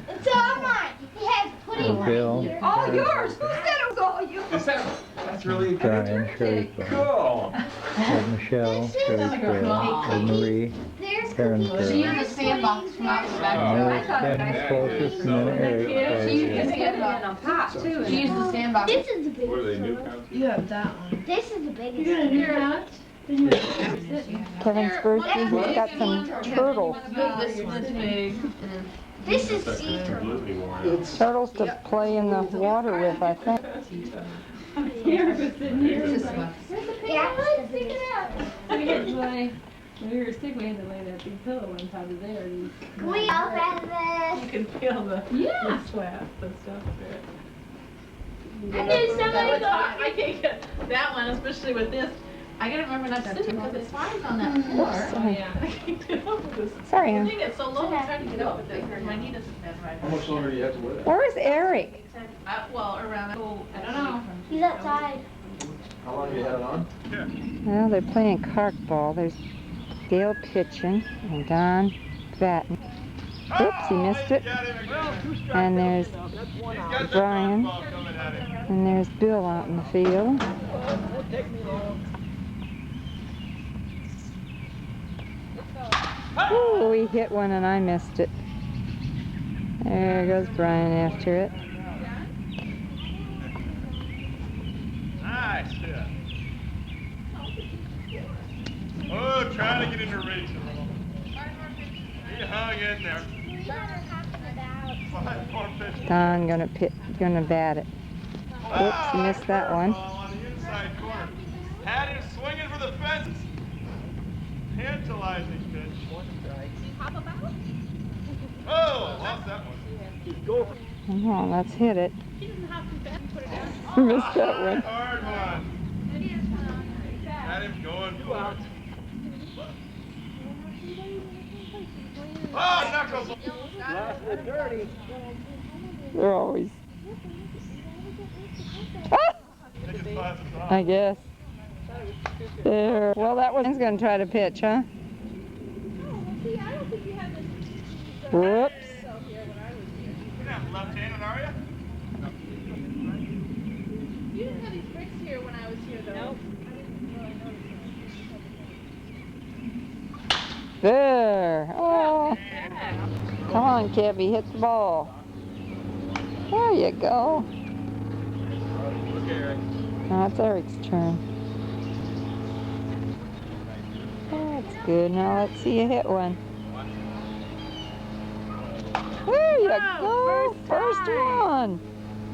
It's all mine. He has pudding. and Bill, All yours. Who said it was all yours? Is that's really Brian, Sherry's brother. cool. There's Michelle, Sherry's Bill, there's Marie, There's Karen's cookies. She Bill. used the sandbox from out the back. Kevin's closest, and then Eric. She used the sandbox. She used the sandbox. This is the What are they, biggest new one. country? You have that one. This is the biggest You're one. gonna do that? Kevin's birthday, he's got some turtles. This one's big. This is That's sea turtle. completely worn out. Turtles to play in the water with, I think. Here, was sitting here. This one. Yeah, it's the biggest one. We had to lay, when we were sick, we had to lay that big pillow on top of there. And Can we all have you this? can feel the sweat and stuff there. I did somebody That was go. hot. I can't get that one, especially with this. I gotta remember not to sit because it's hard on that floor. Oh, yeah. I can't get over this. Sorry, I hon. think it's so low, I'm trying to get up with it. My knee doesn't bend right. How much longer do you have to wear that? Where is Eric? Well, around, I don't know. He's outside. How long have you had it on? Well, they're playing cartball. There's Dale pitching and Don batting. Oops, he missed it. And there's Brian. And there's Bill out in the field. Ooh, he hit one and I missed it. There goes Brian after it. Nice hit. Oh, trying to get into reach a little. He hung in there. 5 more pitches. Don gonna bat it. Oops, he missed that one. Ball on the inside corner. Had him swinging for the fence. Tantalizing pitch. Oh, lost that one. Come on, let's hit it. Missed that one. Hard one. Had him going for it. Oh, knuckles. They're always. Ah! I guess. There. Well, that one's going to try to pitch, huh? Whoops. You're not left-handed, are you? You didn't have these bricks here when I was here, though. Nope. There. Oh. Come on, Kevy, hit the ball. There you go. Now it's Eric's turn. That's good. Now let's see you hit one. There you go. First one.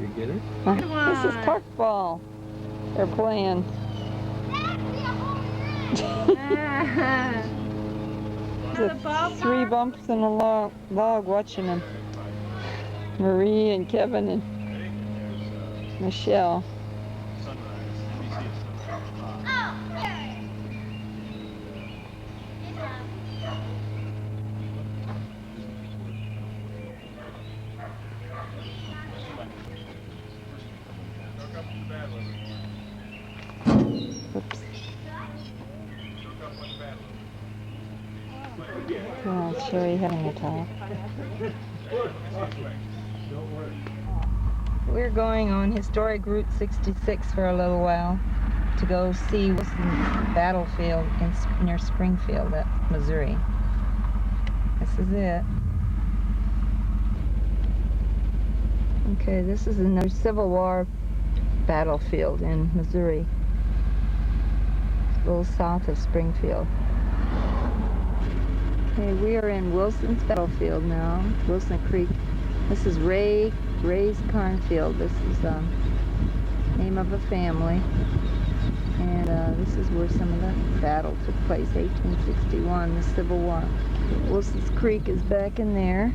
You get it? This is park ball. They're playing. There's 3 bumps and a log watching them. Marie and Kevin and Michelle. Oops. Yeah, I'll show you how to talk. We're going on historic Route 66 for a little while to go see Wilson Battlefield near Springfield, Missouri. This is it. Okay, this is another Civil War battlefield in Missouri. A little south of Springfield. Okay, we are in Wilson's Battlefield now, Wilson Creek. This is Ray's Cornfield. This is the name of a family. And this is where some of the battle took place, 1861, the Civil War. Wilson's Creek is back in there.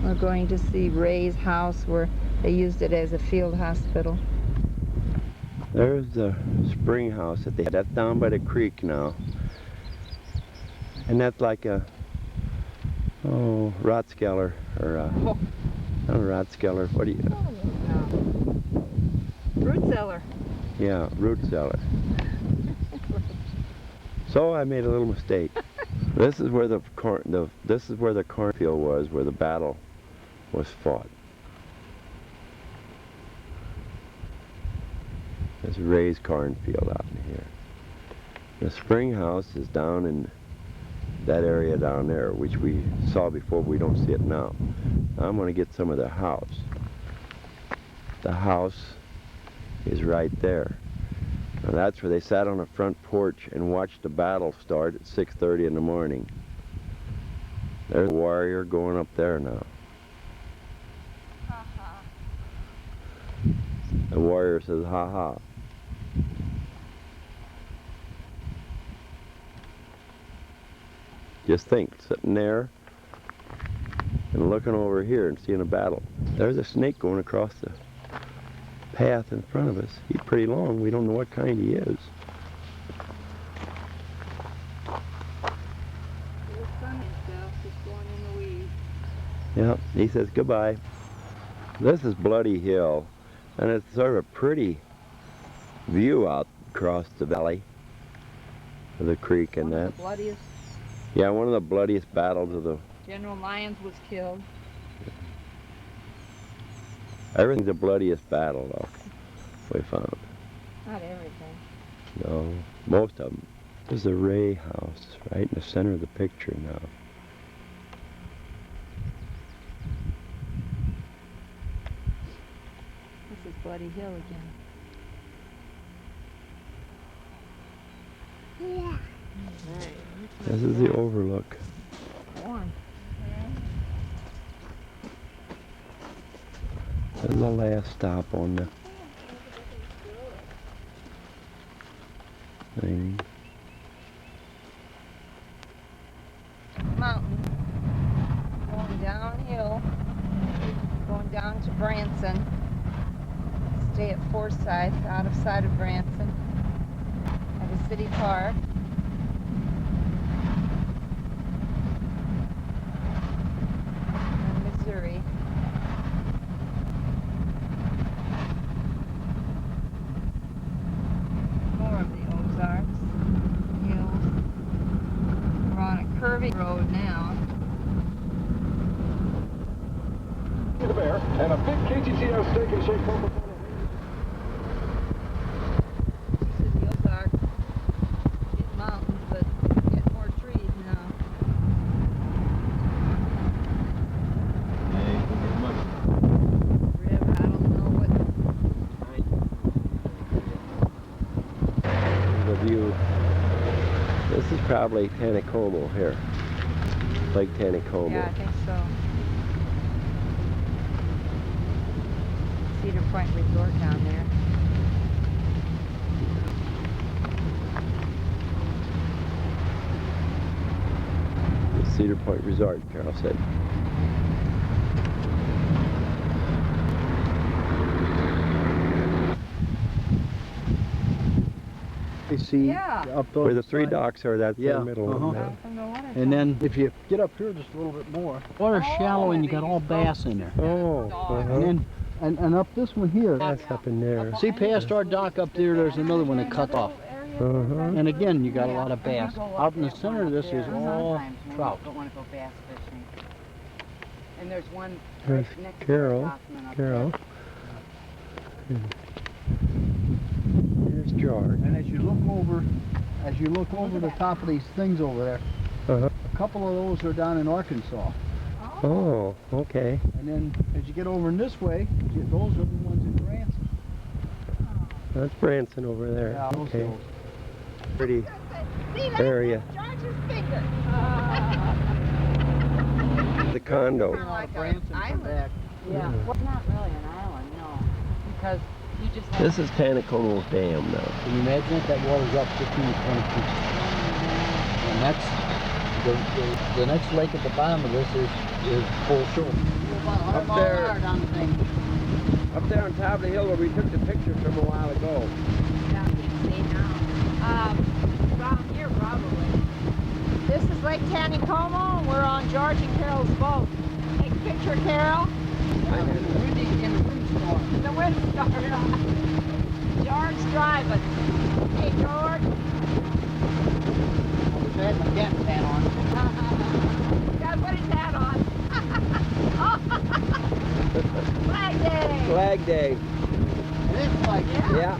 We're going to see Ray's house where they used it as a field hospital. There's the spring house that they had. That's down by the creek now. And that's like a, Rotskeller, or not a Rotskeller, what do you... Root cellar. Yeah, root cellar. So I made a little mistake. This is where the cornfield was, where the battle was fought. There's Ray's cornfield out in here. The spring house is down in that area down there, which we saw before. We don't see it now. I'm going to get some of the house. The house is right there. Now that's where they sat on the front porch and watched the battle start at 6:30 in the morning. There's a warrior going up there now. The warrior says, "Ha ha." Just think, sitting there and looking over here and seeing a battle. There's a snake going across the path in front of us. He's pretty long. We don't know what kind he is. Yep, he says goodbye. This is Bloody Hill, and it's sort of a pretty view out across the valley of the creek and that. The bloodiest. Yeah, one of the bloodiest battles of the... General Lyons was killed. Everything's the bloodiest battle, though, we found. Not everything. No, most of them. There's the Ray house right in the center of the picture now. This is Bloody Hill again. Yeah. This is the overlook. Warm. This is the last stop on the thing. Mountain. Going downhill. Going down to Branson. Stay at Forsyth, out of sight of Branson. At the city park. Missouri. see our steak and shake Coca-Cola? It's real dark. Getting mountains, but getting more trees now. Yeah, you can get much. Rib, I don't know what. The view. This is probably Taneycomo here. Lake Taneycomo. Yeah, I think so. Cedar Point Resort down there. The Cedar Point Resort, Carol said. You see Yeah. up those Where the three sides? docks are, that's Yeah, the middle uh-huh. one there. From the water. And then if you get up here just a little bit more, water's shallow and you got all bass in there. Oh, And then and up this one here, that's up in there. see past our dock up there, there's another one that cuts off. Uh-huh. And again, you got a lot of bass. Out in the center of this is all trout. Don't want to go bass fishing. And there's one There's right next Carol. to Kaufman up Carol. Here's George. And as you look over the top of these things over there, Uh-huh. a couple of those are down in Arkansas. Oh, okay. And then as you get over in this way, those are the ones in Branson. That's Branson over there. Yeah, those Okay. hills. Pretty area. The condo. Like Branson an come island. back. Yeah. Well, not really an island, no. Because you just have This is Taneycomo Dam now. Can you imagine it? That water's up 15 to 20 feet. And that's, the next lake at the bottom of this is full shore. Up there. Up there on top of the hill where we took the picture from a while ago. Yeah, you can see now. Around here, probably. This is Lake Taneycomo, and we're on George and Carol's boat. Take a picture, Carol. In the windstorm. George driving. Hey, George. I wish I had my captain's hat on. God, what is that on? Flag Day. Flag Day. It's like, Yeah.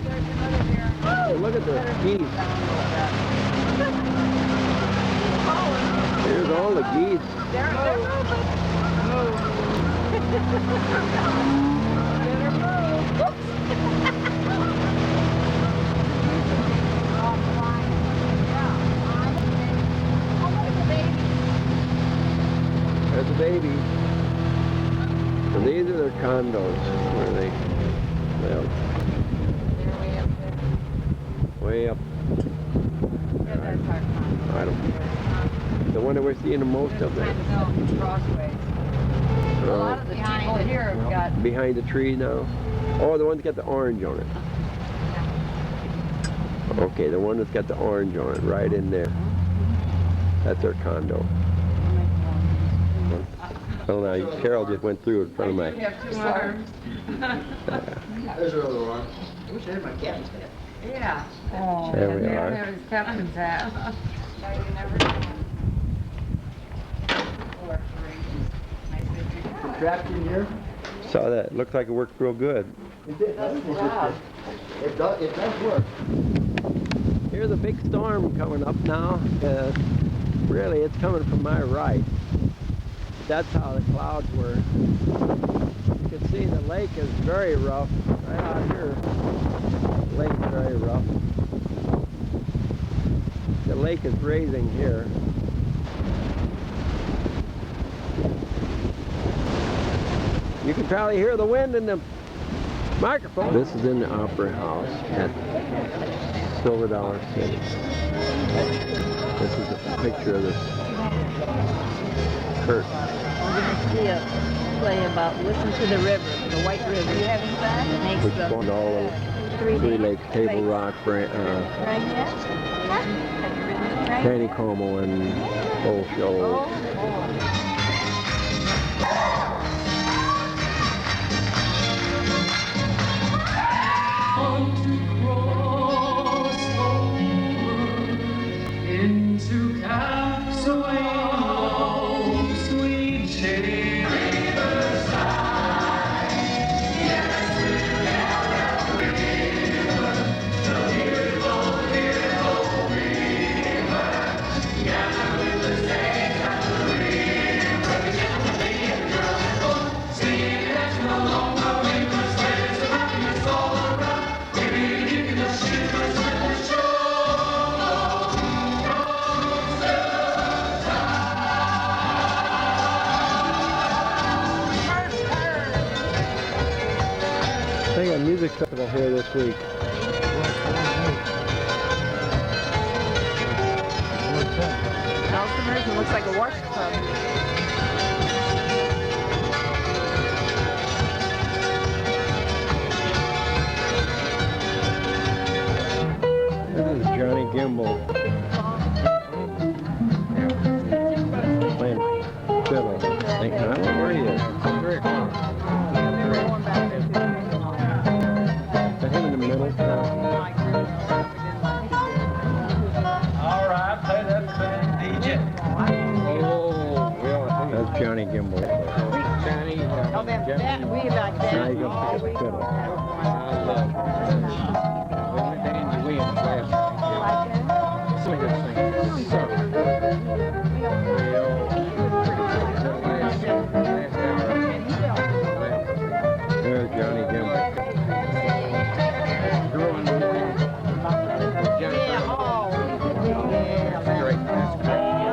There's another there. Hey, look at the geese. Here's all the geese. They're moving. Better move. Whoops. Oh, fine. Yeah. Oh, look at the baby. There's the baby. And these are their condos where they live. They're way up there. Way up. Yeah, that's our condo. I don't. The one that we're seeing the most of there. No, crossways. A lot of the people here have got. Behind the tree now. Oh, the one that's got the orange on it. Okay, the one that's got the orange on it, right in there. That's their condo. Well, now Carol just went through in front of my. You have two arms. There's her other arm. I wish I had my captain's hat. Yeah. Oh, There we and are. There his captain's hat. Now you never know. trapped in here. Saw that. Looked like it worked real good. It did. It does work. Here's a big storm coming up now. Really, it's coming from my right. That's how the clouds were. You can see the lake is very rough. Right out here, the lake's very rough. The lake is raising here. You can probably hear the wind in the microphone. This is in the Opera House at Silver Dollar City. This is a picture of this curtain. We're going to see a play about Listen to the River, the White River. You haven't that? It makes Which the one? All of Three Lakes, Table Rock, Right here? Have you written the train? Taneycomo, and Old Shoals. Into Castle, sweet shady riverside. They got a music festival here this week. Alzheimer's, it looks like a wash club. This is Johnny Gimbel. Playing fiddle. I don't know where he is. Very close. Is him in the middle? All right, play that thing, DJ. That's Johnny Gimbel. Johnny, Oh, that, we like that. Now you go play the fiddle. There's Johnny Gimbel.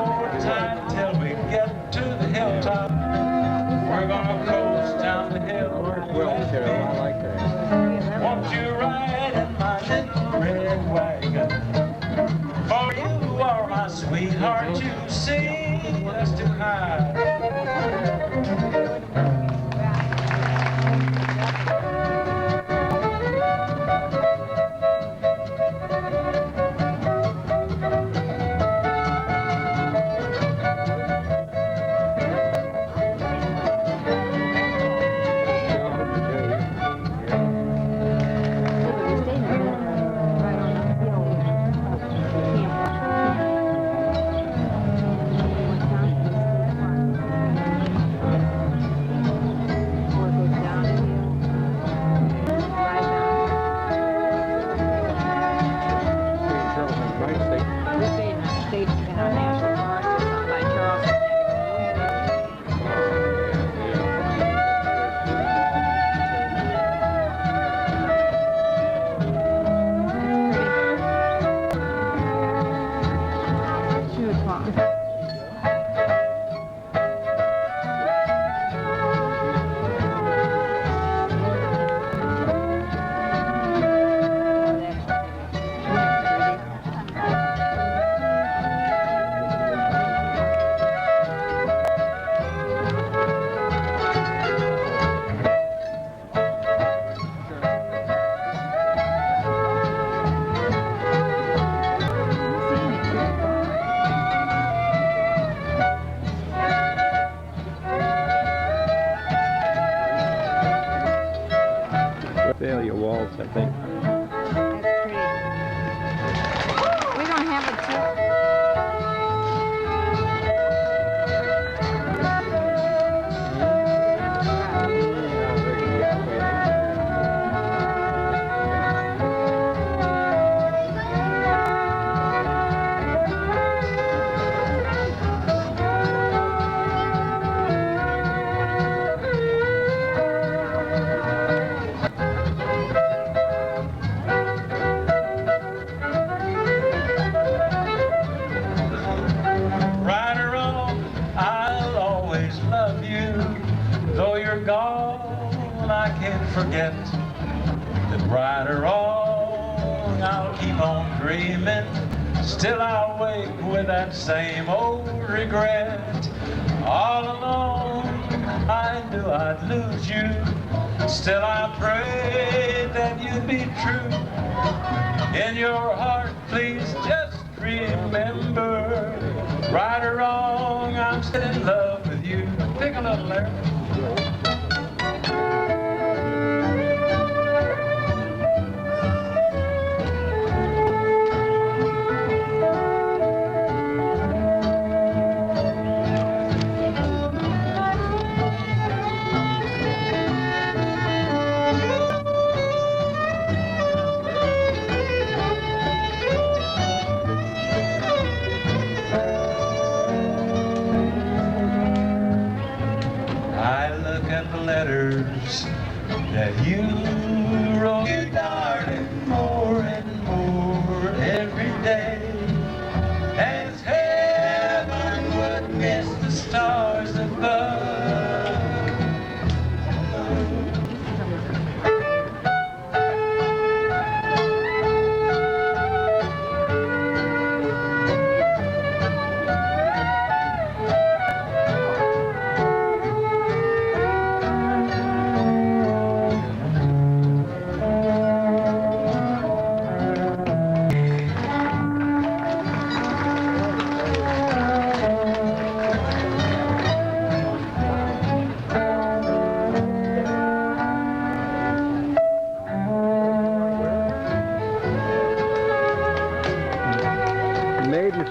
More time till we get to the hilltop. We're gonna coast down the hill. Wiltshire, I like that. Won't you ride in my little red wagon? For you are my sweetheart, you see, that's too high. Failure waltz, I think. That's pretty. We don't have a Right or wrong, I'll always love you. Though you're gone, I can't forget that right or wrong, I'll keep on dreaming. Still I'll wake with that same old regret. All alone, I knew I'd lose you. Still I pray that you'd be true. In your heart, please just remember, right or wrong, I'm still in love with you. Pick a little there. Letters that you wrote, you darling, more and more every day. As heaven would miss the stars above.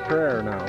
prayer now.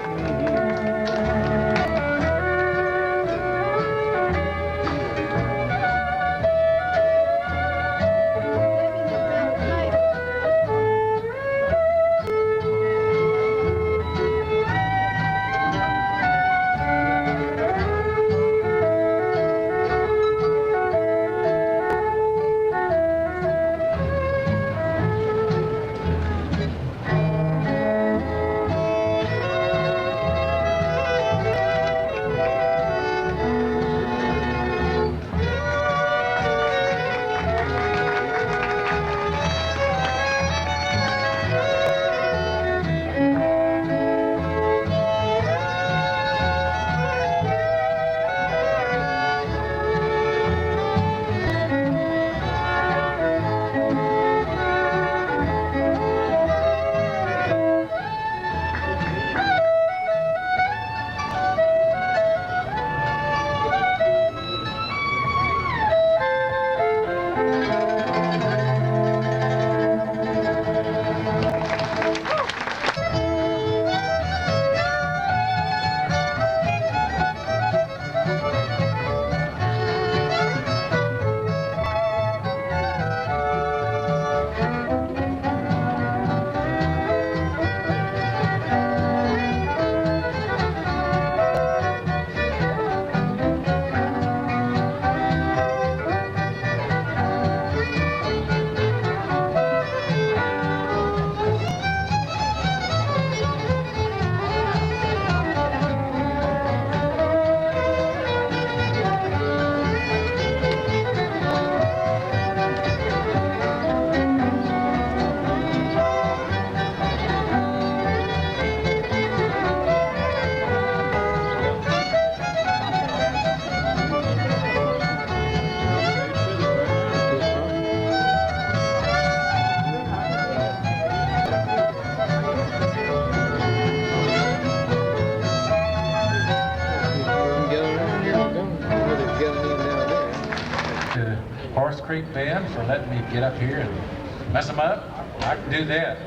Horse Creek Band for letting me get up here and mess them up. I can do that.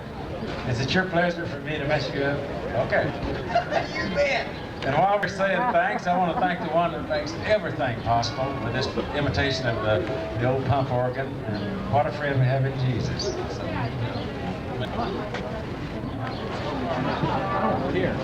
Is it your pleasure for me to mess you up? Okay. You bet. And while we're saying thanks, I want to thank the one that makes everything possible with this imitation of the old pump organ. And what a friend we have in Jesus. So, here.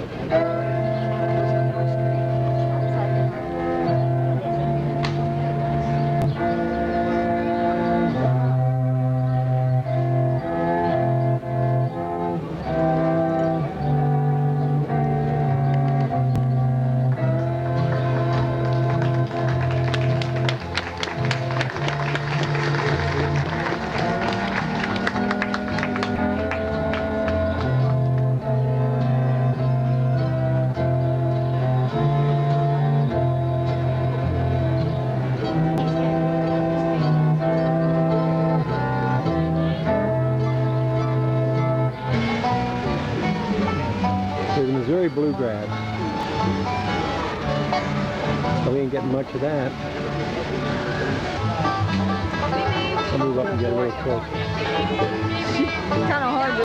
Bluegrass. So we ain't getting much of that. I'll move up and get a little closer. It's kind of hard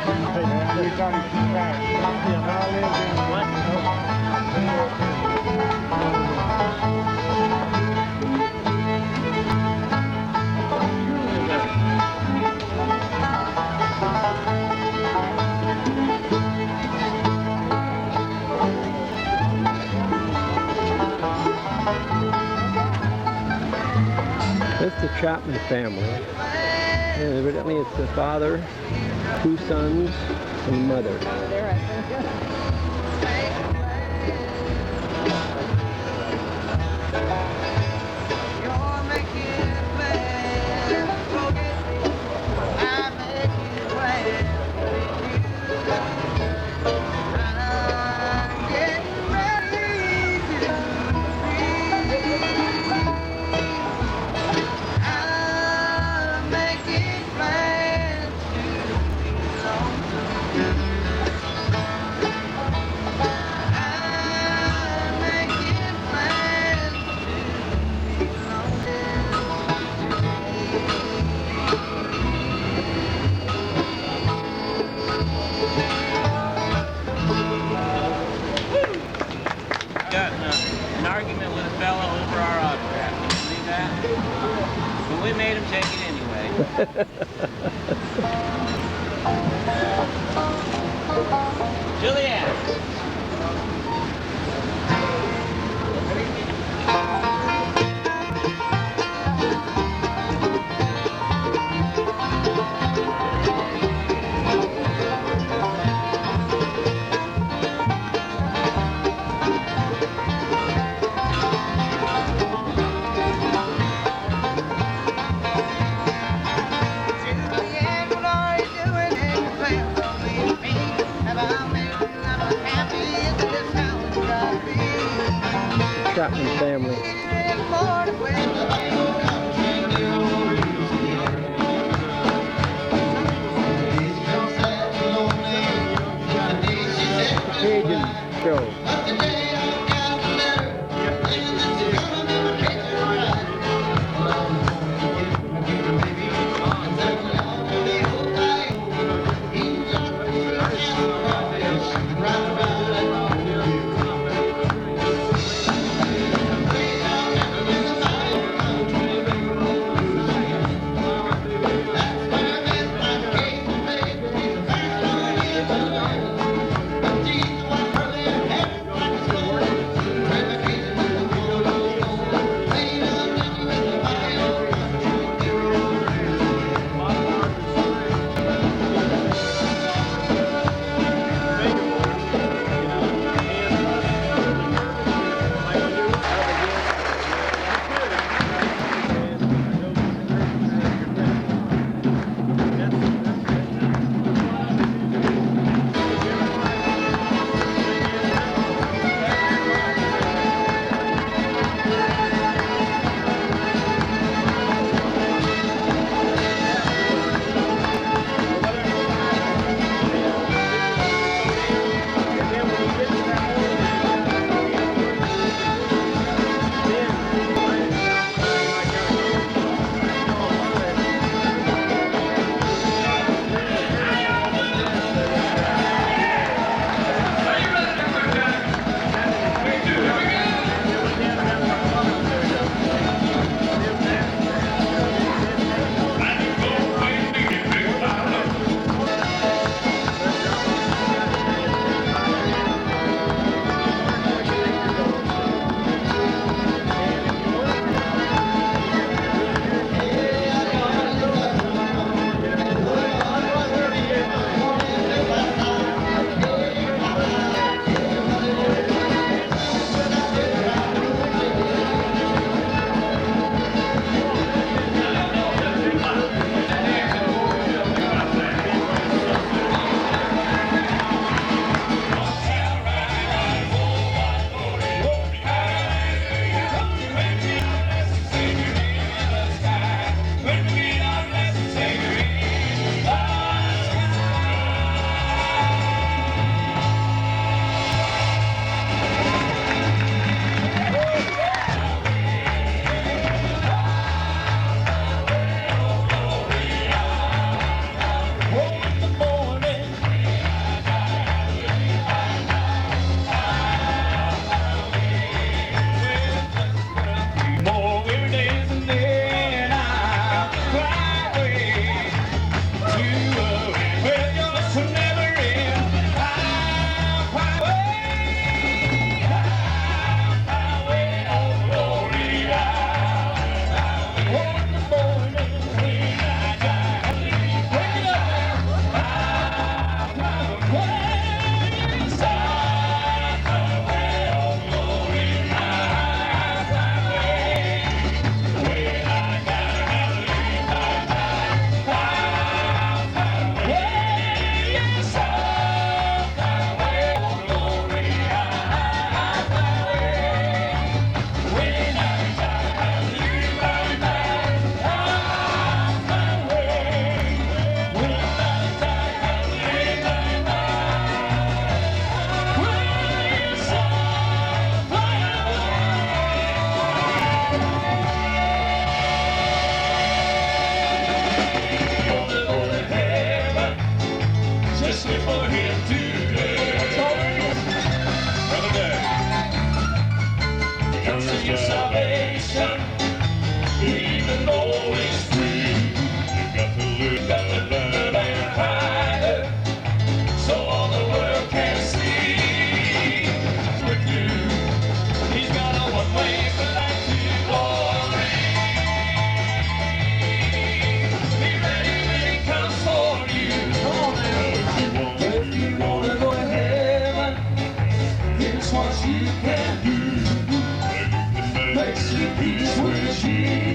That's the Chapman family. And evidently it's the father, 2 sons, and the mother. take it anyway. Juliet! Chapman family. Cajun show.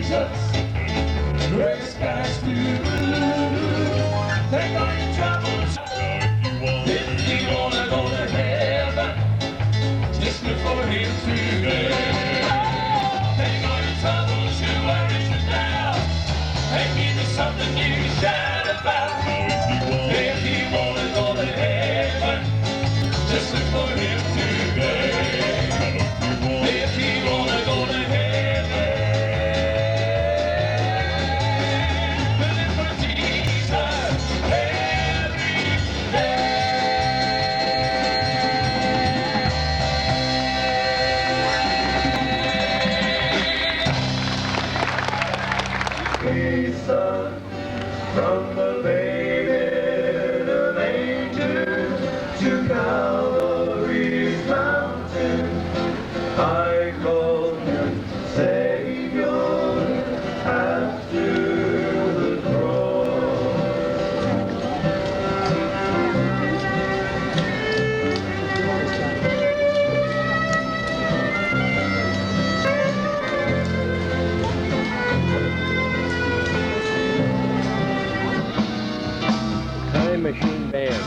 Jesus. Gray skies through blue. Take all your troubles if you wanna go to heaven. Just look for him today. Take all your troubles, your worries, your doubts, and give me something you can shout about. If you wanna go to heaven, just look for him today. If you wanna go to heaven, live for Jesus every day. Sweet son, from the baby in a manger to Calvary's mountain, I call him Savior after the Time Machine Band.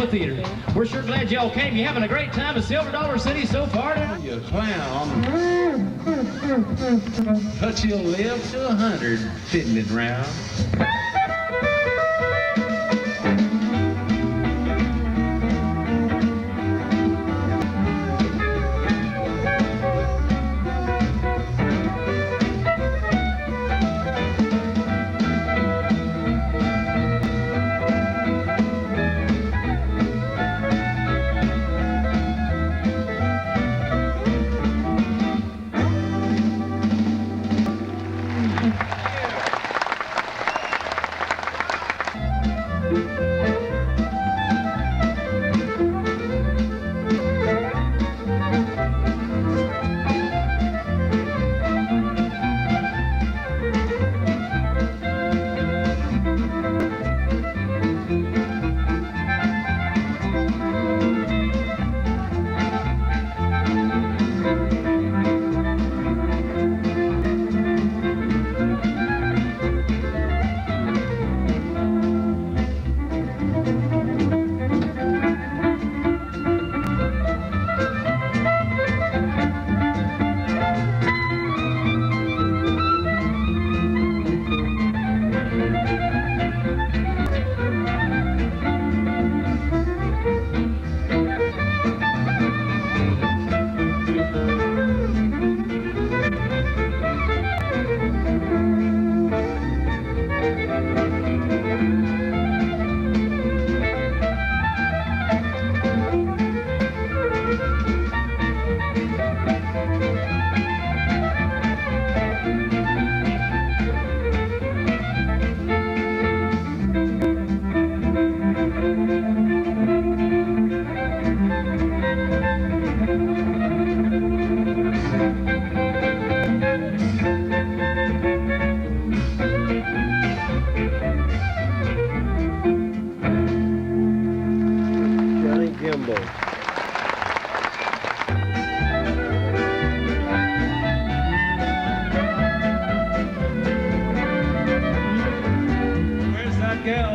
Theater. We're sure glad y'all came. You having a great time in Silver Dollar City so far? You clown. But you'll live to 100 fiddling round.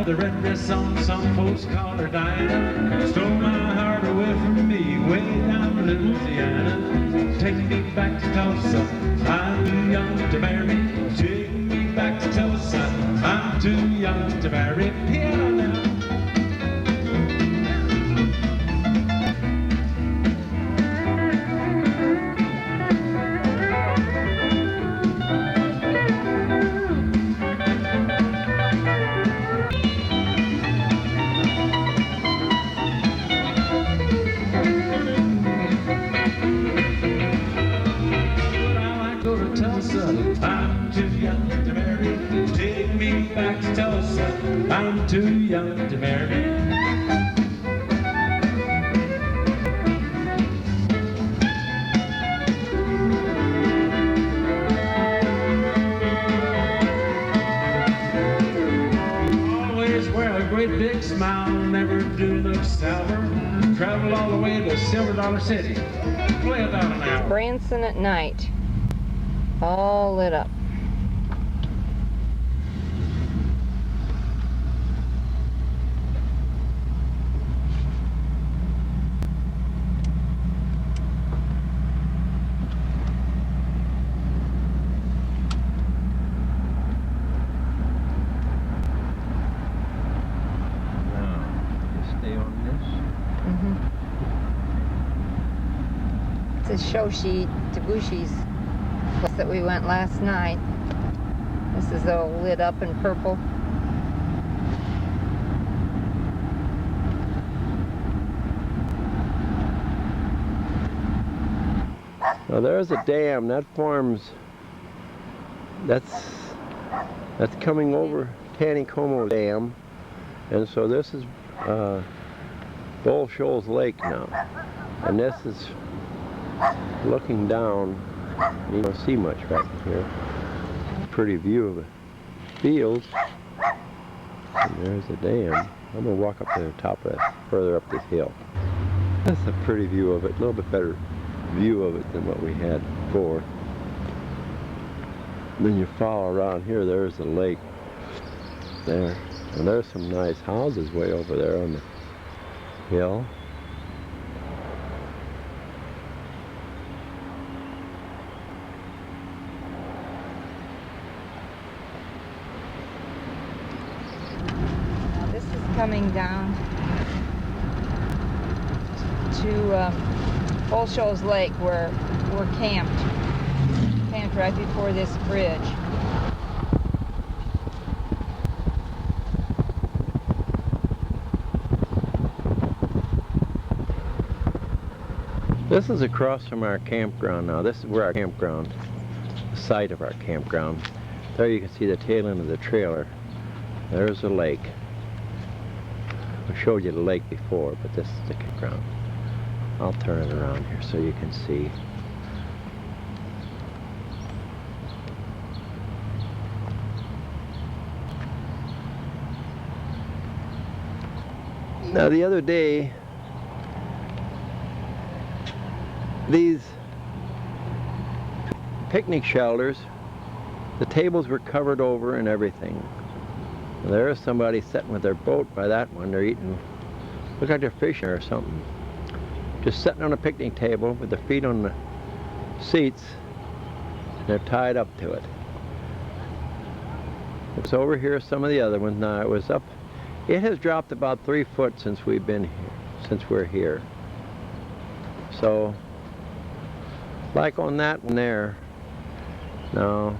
The red dress on, some folks call her Diana. Stole my heart away from me, way down in Louisiana. Take me back to Tulsa, I'm too young to marry. Take me back to Tulsa, I'm too young to marry. Piano now. I'm too young to marry. Always wear a great big smile, never do look sour. Travel all the way to $Silver City. Play about an hour. Branson at night. All lit up. It's a Shoshi Tabushi's place that we went last night. This is all lit up in purple. Now there's a dam that forms. That's coming over Taneycomo Dam, and so this is Bull Shoals Lake now, and this is looking down. You don't see much right here. Pretty view of the fields. And there's the dam. I'm gonna walk up to the top of that, further up this hill. That's a pretty view of it. A little bit better view of it than what we had before. And then you follow around here. There's the lake there, and there's some nice houses way over there on the hill. Coming down to Bull Shoals Lake, where we're camped right before this bridge. This is across from our campground now. This is where our campground, the site of our campground. There you can see the tail end of the trailer. There's the lake. I showed you the lake before, but this is the campground. I'll turn it around here so you can see. Now the other day, these picnic shelters, the tables were covered over and everything. There's somebody sitting with their boat by that one. They're eating, look like they're fishing or something. Just sitting on a picnic table with their feet on the seats, and they're tied up to it. It's over here, some of the other ones. Now it was up, it has dropped about 3 foot since we've been here, since we're here. So, like on that one there, no.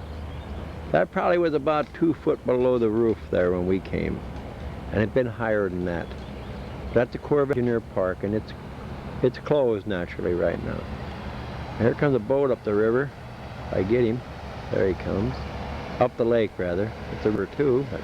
That probably was about 2 foot below the roof there when we came, and it'd been higher than that. That's the Corps of Engineer Park, and it's closed naturally right now. And here comes a boat up the river. I get him. There he comes. Up the lake, rather. It's a river too. But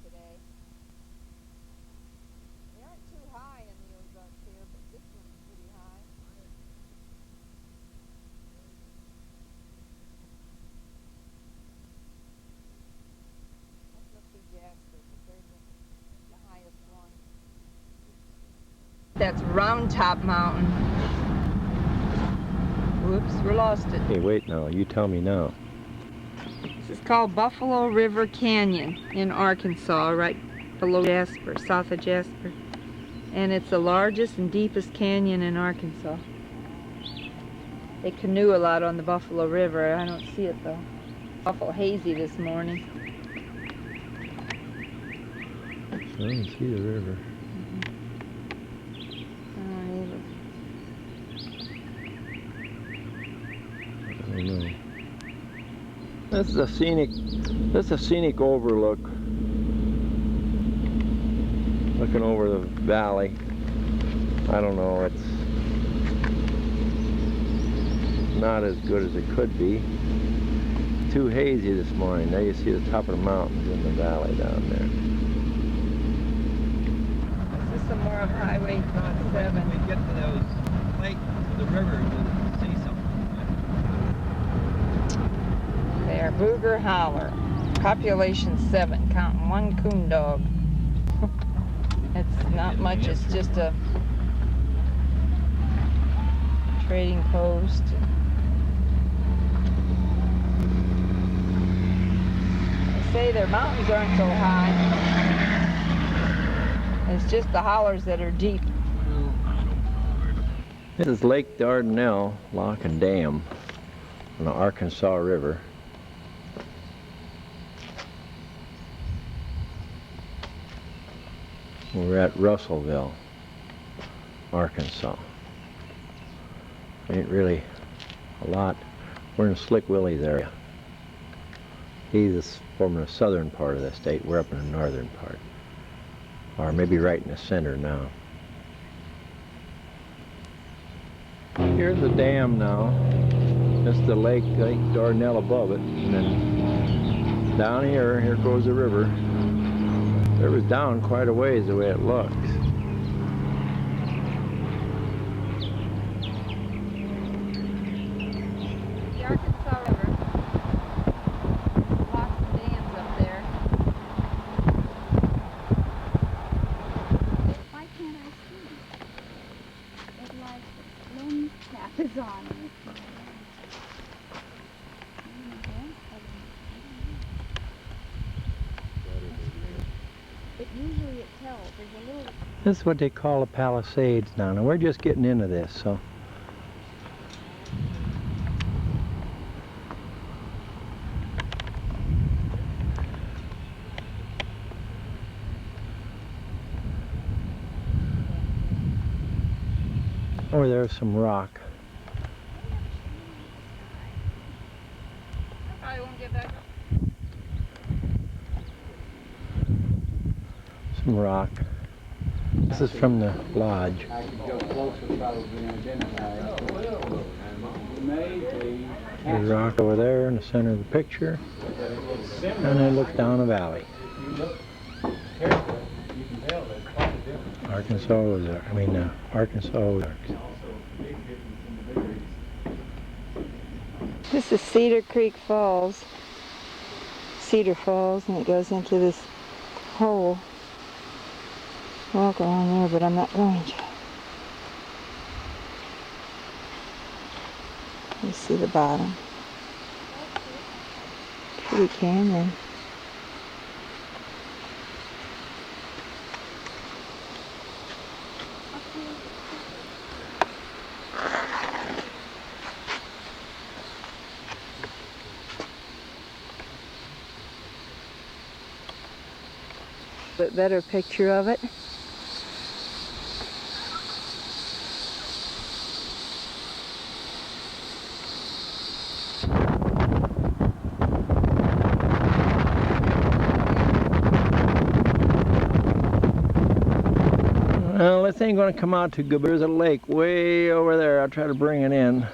today. They aren't too high in the Ozarks here, but this one's pretty high. That must be Jasper, but they're the highest one. That's Round Top Mountain. Whoops, we lost it. hey, wait now. You tell me now. This is called Buffalo River Canyon in Arkansas, right below Jasper, south of Jasper. And it's the largest and deepest canyon in Arkansas. They canoe a lot on the Buffalo River. I don't see it though. Awful hazy this morning. I don't see the river. I don't know. This is a scenic overlook. Looking over the valley. I don't know, it's not as good as it could be. Too hazy this morning. There you see the top of the mountains in the valley down there. This is some more of Highway 7. When we get to those lakes, the river, we'll see something. There, Booger Holler. Population 7, counting one coon dog. It's not much, it's just a trading post. They say their mountains aren't so high. It's just the hollers that are deep. This is Lake Dardanelle, Lock and Dam on the Arkansas River. We're at Russellville, Arkansas. Ain't really a lot. We're in Slick Willie's area. He's from the southern part of the state. We're up in the northern part. Or maybe right in the center now. Here's the dam now. That's the Lake Dardanelle above it. And then down here goes the river. The river's down quite a ways the way it looks. The Arkansas River. Lots of dams up there. Why can't I see? It like the lens cap is on it. But usually it tells. There's a little... This is what they call the Palisades now. Now we're just getting into this, so. Oh, there's some rock. I won't get back. Some rock. This is from the lodge. I could go closer, probably identify. There's rock over there in the center of the picture. And then look down the valley. Arkansas Ozark. Arkansas Ozark. This is Cedar Creek Falls. Cedar Falls, and it goes into this hole. Walk around there, but I'm not going to. You see the bottom. Pretty canyon. Bit better picture of it. Well, this ain't gonna come out too good, but there's a lake way over there. I'll try to bring it in.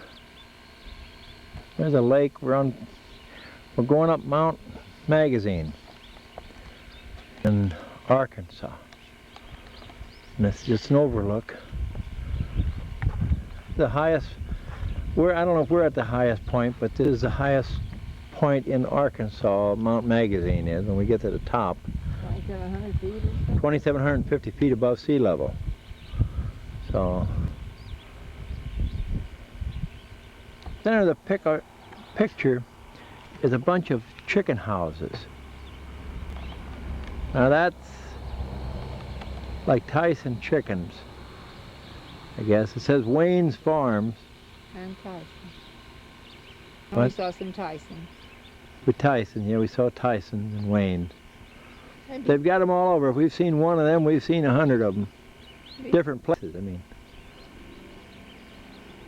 There's a lake. We're going up Mount Magazine in Arkansas. And it's just an overlook. The highest, I don't know if we're at the highest point, but this is the highest point in Arkansas, Mount Magazine is, when we get to the top. 2,700 feet or something? 2,750 feet above sea level. So, center of the picture is a bunch of chicken houses. Now that's like Tyson Chickens, I guess. It says Wayne's Farms. And Tyson. What? We saw some Tyson. With Tyson, yeah, we saw Tyson and Wayne. They've got them all over. If we've seen one of them, we've seen 100 of them. Different places, I mean.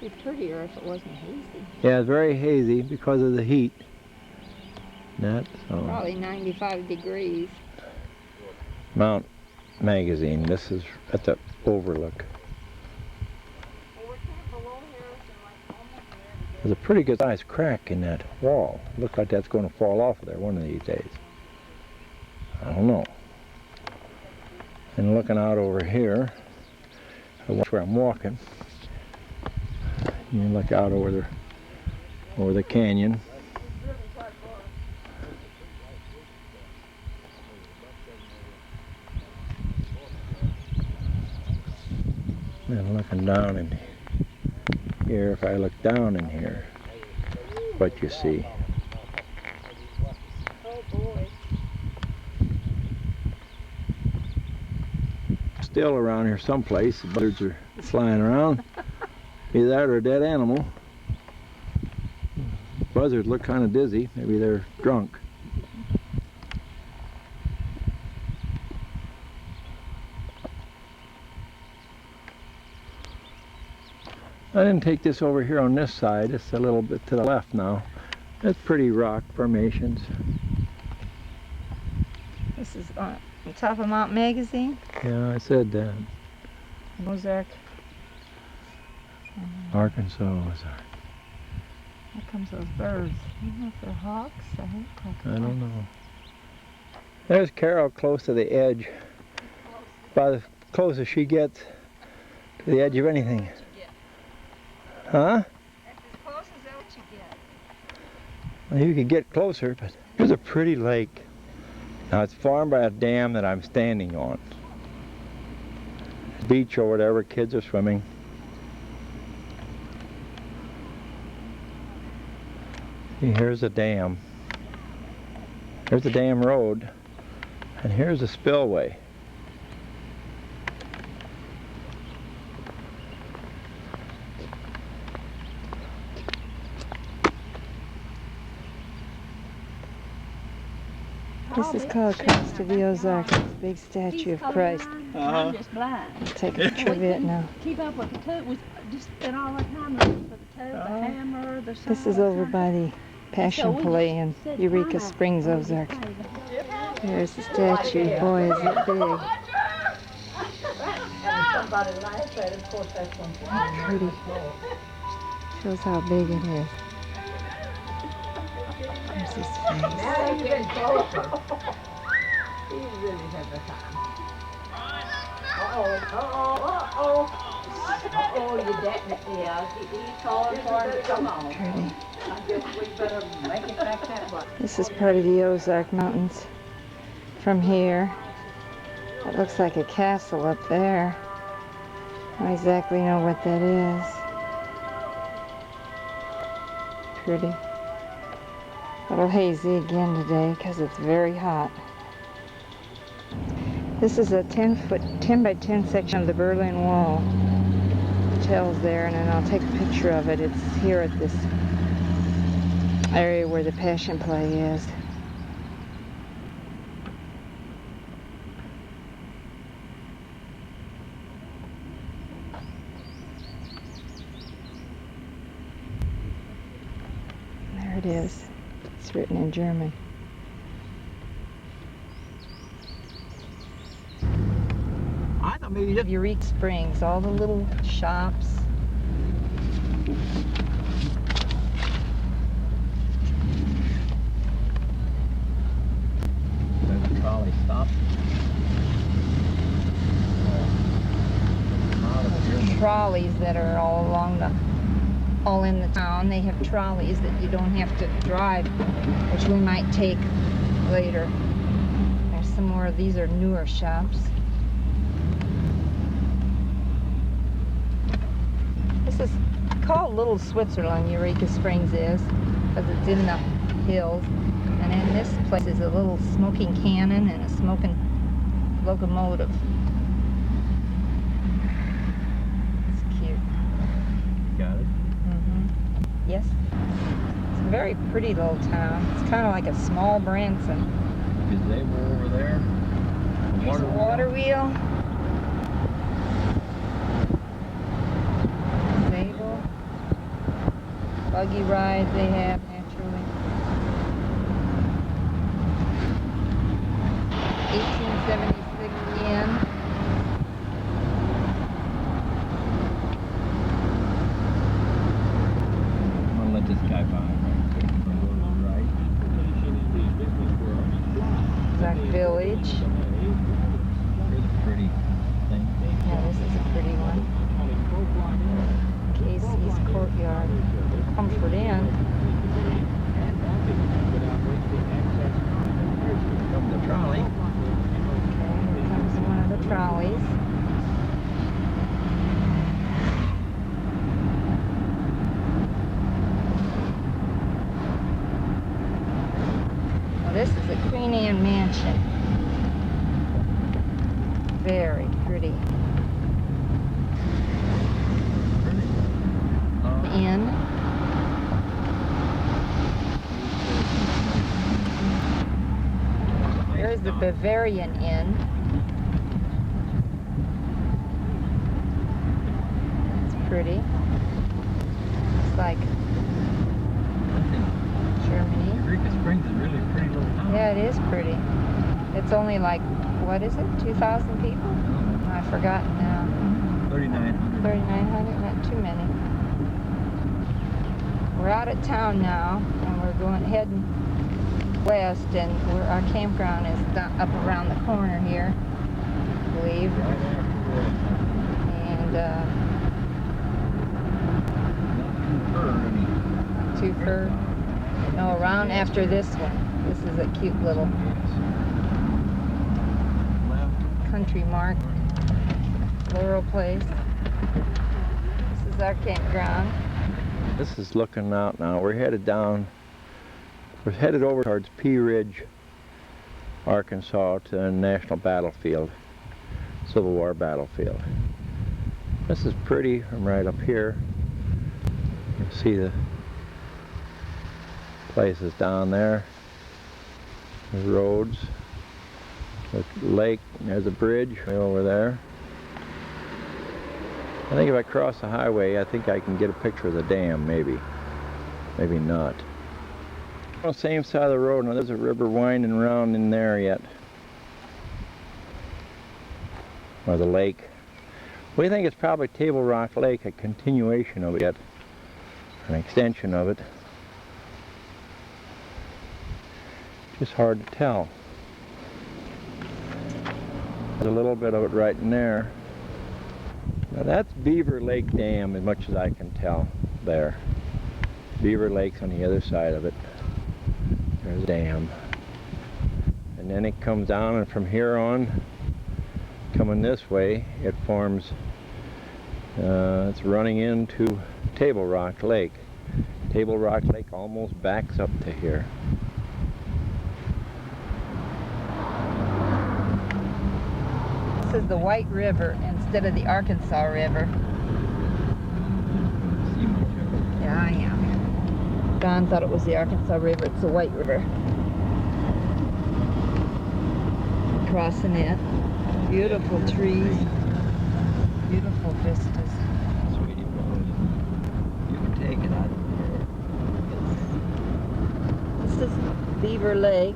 It'd be prettier if it wasn't hazy. Yeah, it's very hazy because of the heat. That's Probably 95 degrees. Mount Magazine. This is at the overlook. There's a pretty good sized crack in that wall. Looks like that's going to fall off of there one of these days. I don't know. And looking out over here, that's where I'm walking. You look out over the canyon. And looking down in here, if I look down in here, what you see. Oh boy. Still around here someplace, the birds are flying around. Either that or a dead animal. Buzzards look kind of dizzy, maybe they're drunk. I didn't take this over here on this side. It's a little bit to the left now. It's pretty rock formations. This is on top of Mount Magazine. Yeah, I said that. Ozark. Arkansas, Ozark. Here comes those birds. I don't know if they're hawks. I don't know. There's Carol close to the edge. About as close as she gets to the edge of anything. Huh? That's as close as what you get. Well, you could get closer, but here's a pretty lake. Now it's formed by a dam that I'm standing on. Beach or whatever, kids are swimming. See, here's a dam. Here's the dam road, and here's a spillway. This is called Christ of the Ozarks, this big statue of Christ. I'm just blind. I'll take a picture of it now. Keep up with the toe. We just spent all our time looking for the toe, the hammer, the This is over by the Passion Play in Eureka Springs, Ozark. There's the statue. Boy, is it big. Pretty. Shows how big it is. There's his face. He really had the time. Uh-oh, you definitely, yeah, he's calling for it, come on. Pretty. I guess we better make it back that way. This is part of the Ozark Mountains. From here, it looks like a castle up there. I don't exactly know what that is. Pretty. A little hazy again today because it's very hot. This is a 10 by 10 section of the Berlin Wall. The tells there, and then I'll take a picture of it. It's here at this area where the Passion Play is. There it is. It's written in German. Eureka Springs, all the little shops. There's the trolley stop. Trolleys that are all in the town. They have trolleys that you don't have to drive, which we might take later. There's some more of these are newer shops. This is called Little Switzerland, Eureka Springs is, because it's in the hills. And in this place is a little smoking cannon and a smoking locomotive. It's cute. Got it? Mm-hmm. Yes. It's a very pretty little town. It's kind of like a small Branson. Is they were over there? There's a water wheel. Stable. Buggy rides they have naturally. 1876 yen. I'm gonna let this guy by right quick. I'm gonna go to the right. Zach Village. Here's a pretty thing. Yeah, this is a pretty one. Casey's Courtyard. Comfort Inn. Come the trolley. Okay, here comes one of the trolleys. Well, this is a Queen Anne mansion. Very pretty. Inn. There's the Bavarian Inn. It's pretty. It's like Germany. Eureka Springs is really a pretty little town. Yeah, it is pretty. It's only like, what is it, 2,000 people? I've forgotten now. 3,900. 3,900, not too many. We're out of town now, and we're heading west, and our campground is up around the corner here, I believe. And not too fur. No, around after this one. This is a cute little country market, rural place. This is our campground. This is looking out now. We're headed over towards Pea Ridge, Arkansas, to the National Battlefield, Civil War battlefield. This is pretty from right up here. You see the places down there. The roads, the lake, and there's a bridge way over there. I think if I cross the highway, I think I can get a picture of the dam, maybe. Maybe not. On the same side of the road, now there's a river winding around in there yet. Or the lake. We think it's probably Table Rock Lake, a continuation of it yet. An extension of it. Just hard to tell. There's a little bit of it right in there. Now that's Beaver Lake Dam, as much as I can tell there. Beaver Lake's on the other side of it. There's a dam. And then it comes down, and from here on, coming this way, it forms, it's running into Table Rock Lake. Table Rock Lake almost backs up to here. This is the White River instead of the Arkansas River. Yeah, I am. Don thought it was the Arkansas River. It's the White River. Crossing it. Beautiful trees. Beautiful vistas. Sweetie boy, you can take it out of This is Beaver Lake.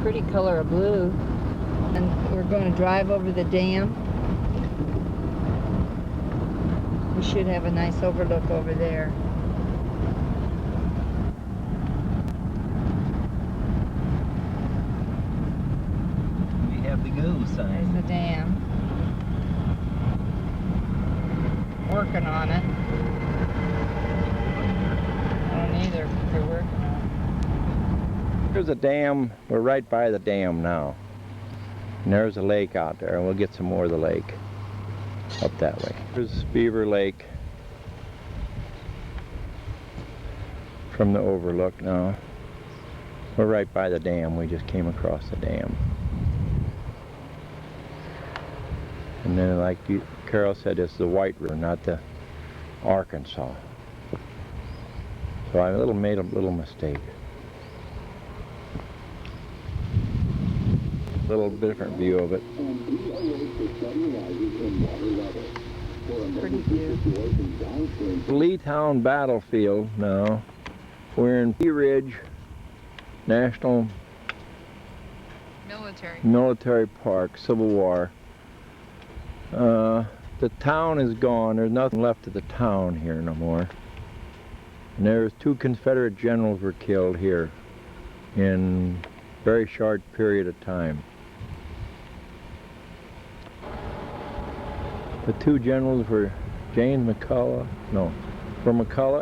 Pretty color of blue. And we're going to drive over the dam. We should have a nice overlook over there. We have the go sign. There's the dam. Working on it. I don't either, but they're working on it. There's a dam. We're right by the dam now. And there's a lake out there, and we'll get some more of the lake up that way. There's Beaver Lake. from the overlook now. We're right by the dam. We just came across the dam. And then, like Carol said, it's the White River, not the Arkansas. So I made a little mistake. A little different view of it. Pretty view. Leetown Battlefield now. We're in Pea Ridge National Military Park, Civil War. The town is gone. There's nothing left of the town here no more. And there's 2 Confederate generals were killed here in a very short period of time. The 2 generals were McCullough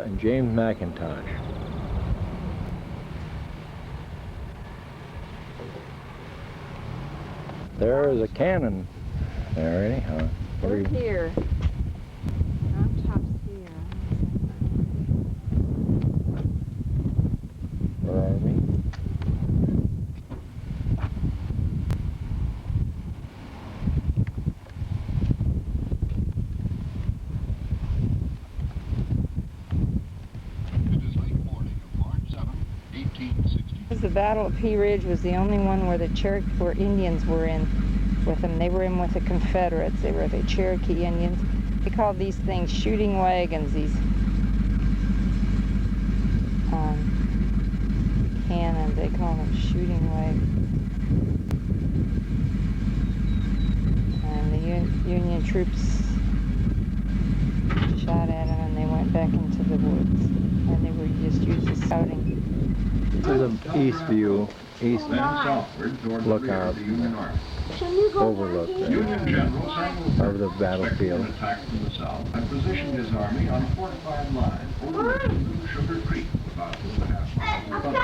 and James McIntosh. There's a cannon there anyhow. We're here. On top here. Where are we? The Battle of Pea Ridge was the only one where the Indians were in with them. They were in with the Confederates. They were the Cherokee Indians. They called these things shooting wagons, these cannons. They call them shooting wagons. And the Union troops shot at them and they went back into the woods. And they were just used as scouting. This is an east view, east lookout, overlook there of the battlefield. Attacked from the south and positioned his army on a fortified line over Sugar Creek, about 2.5 miles.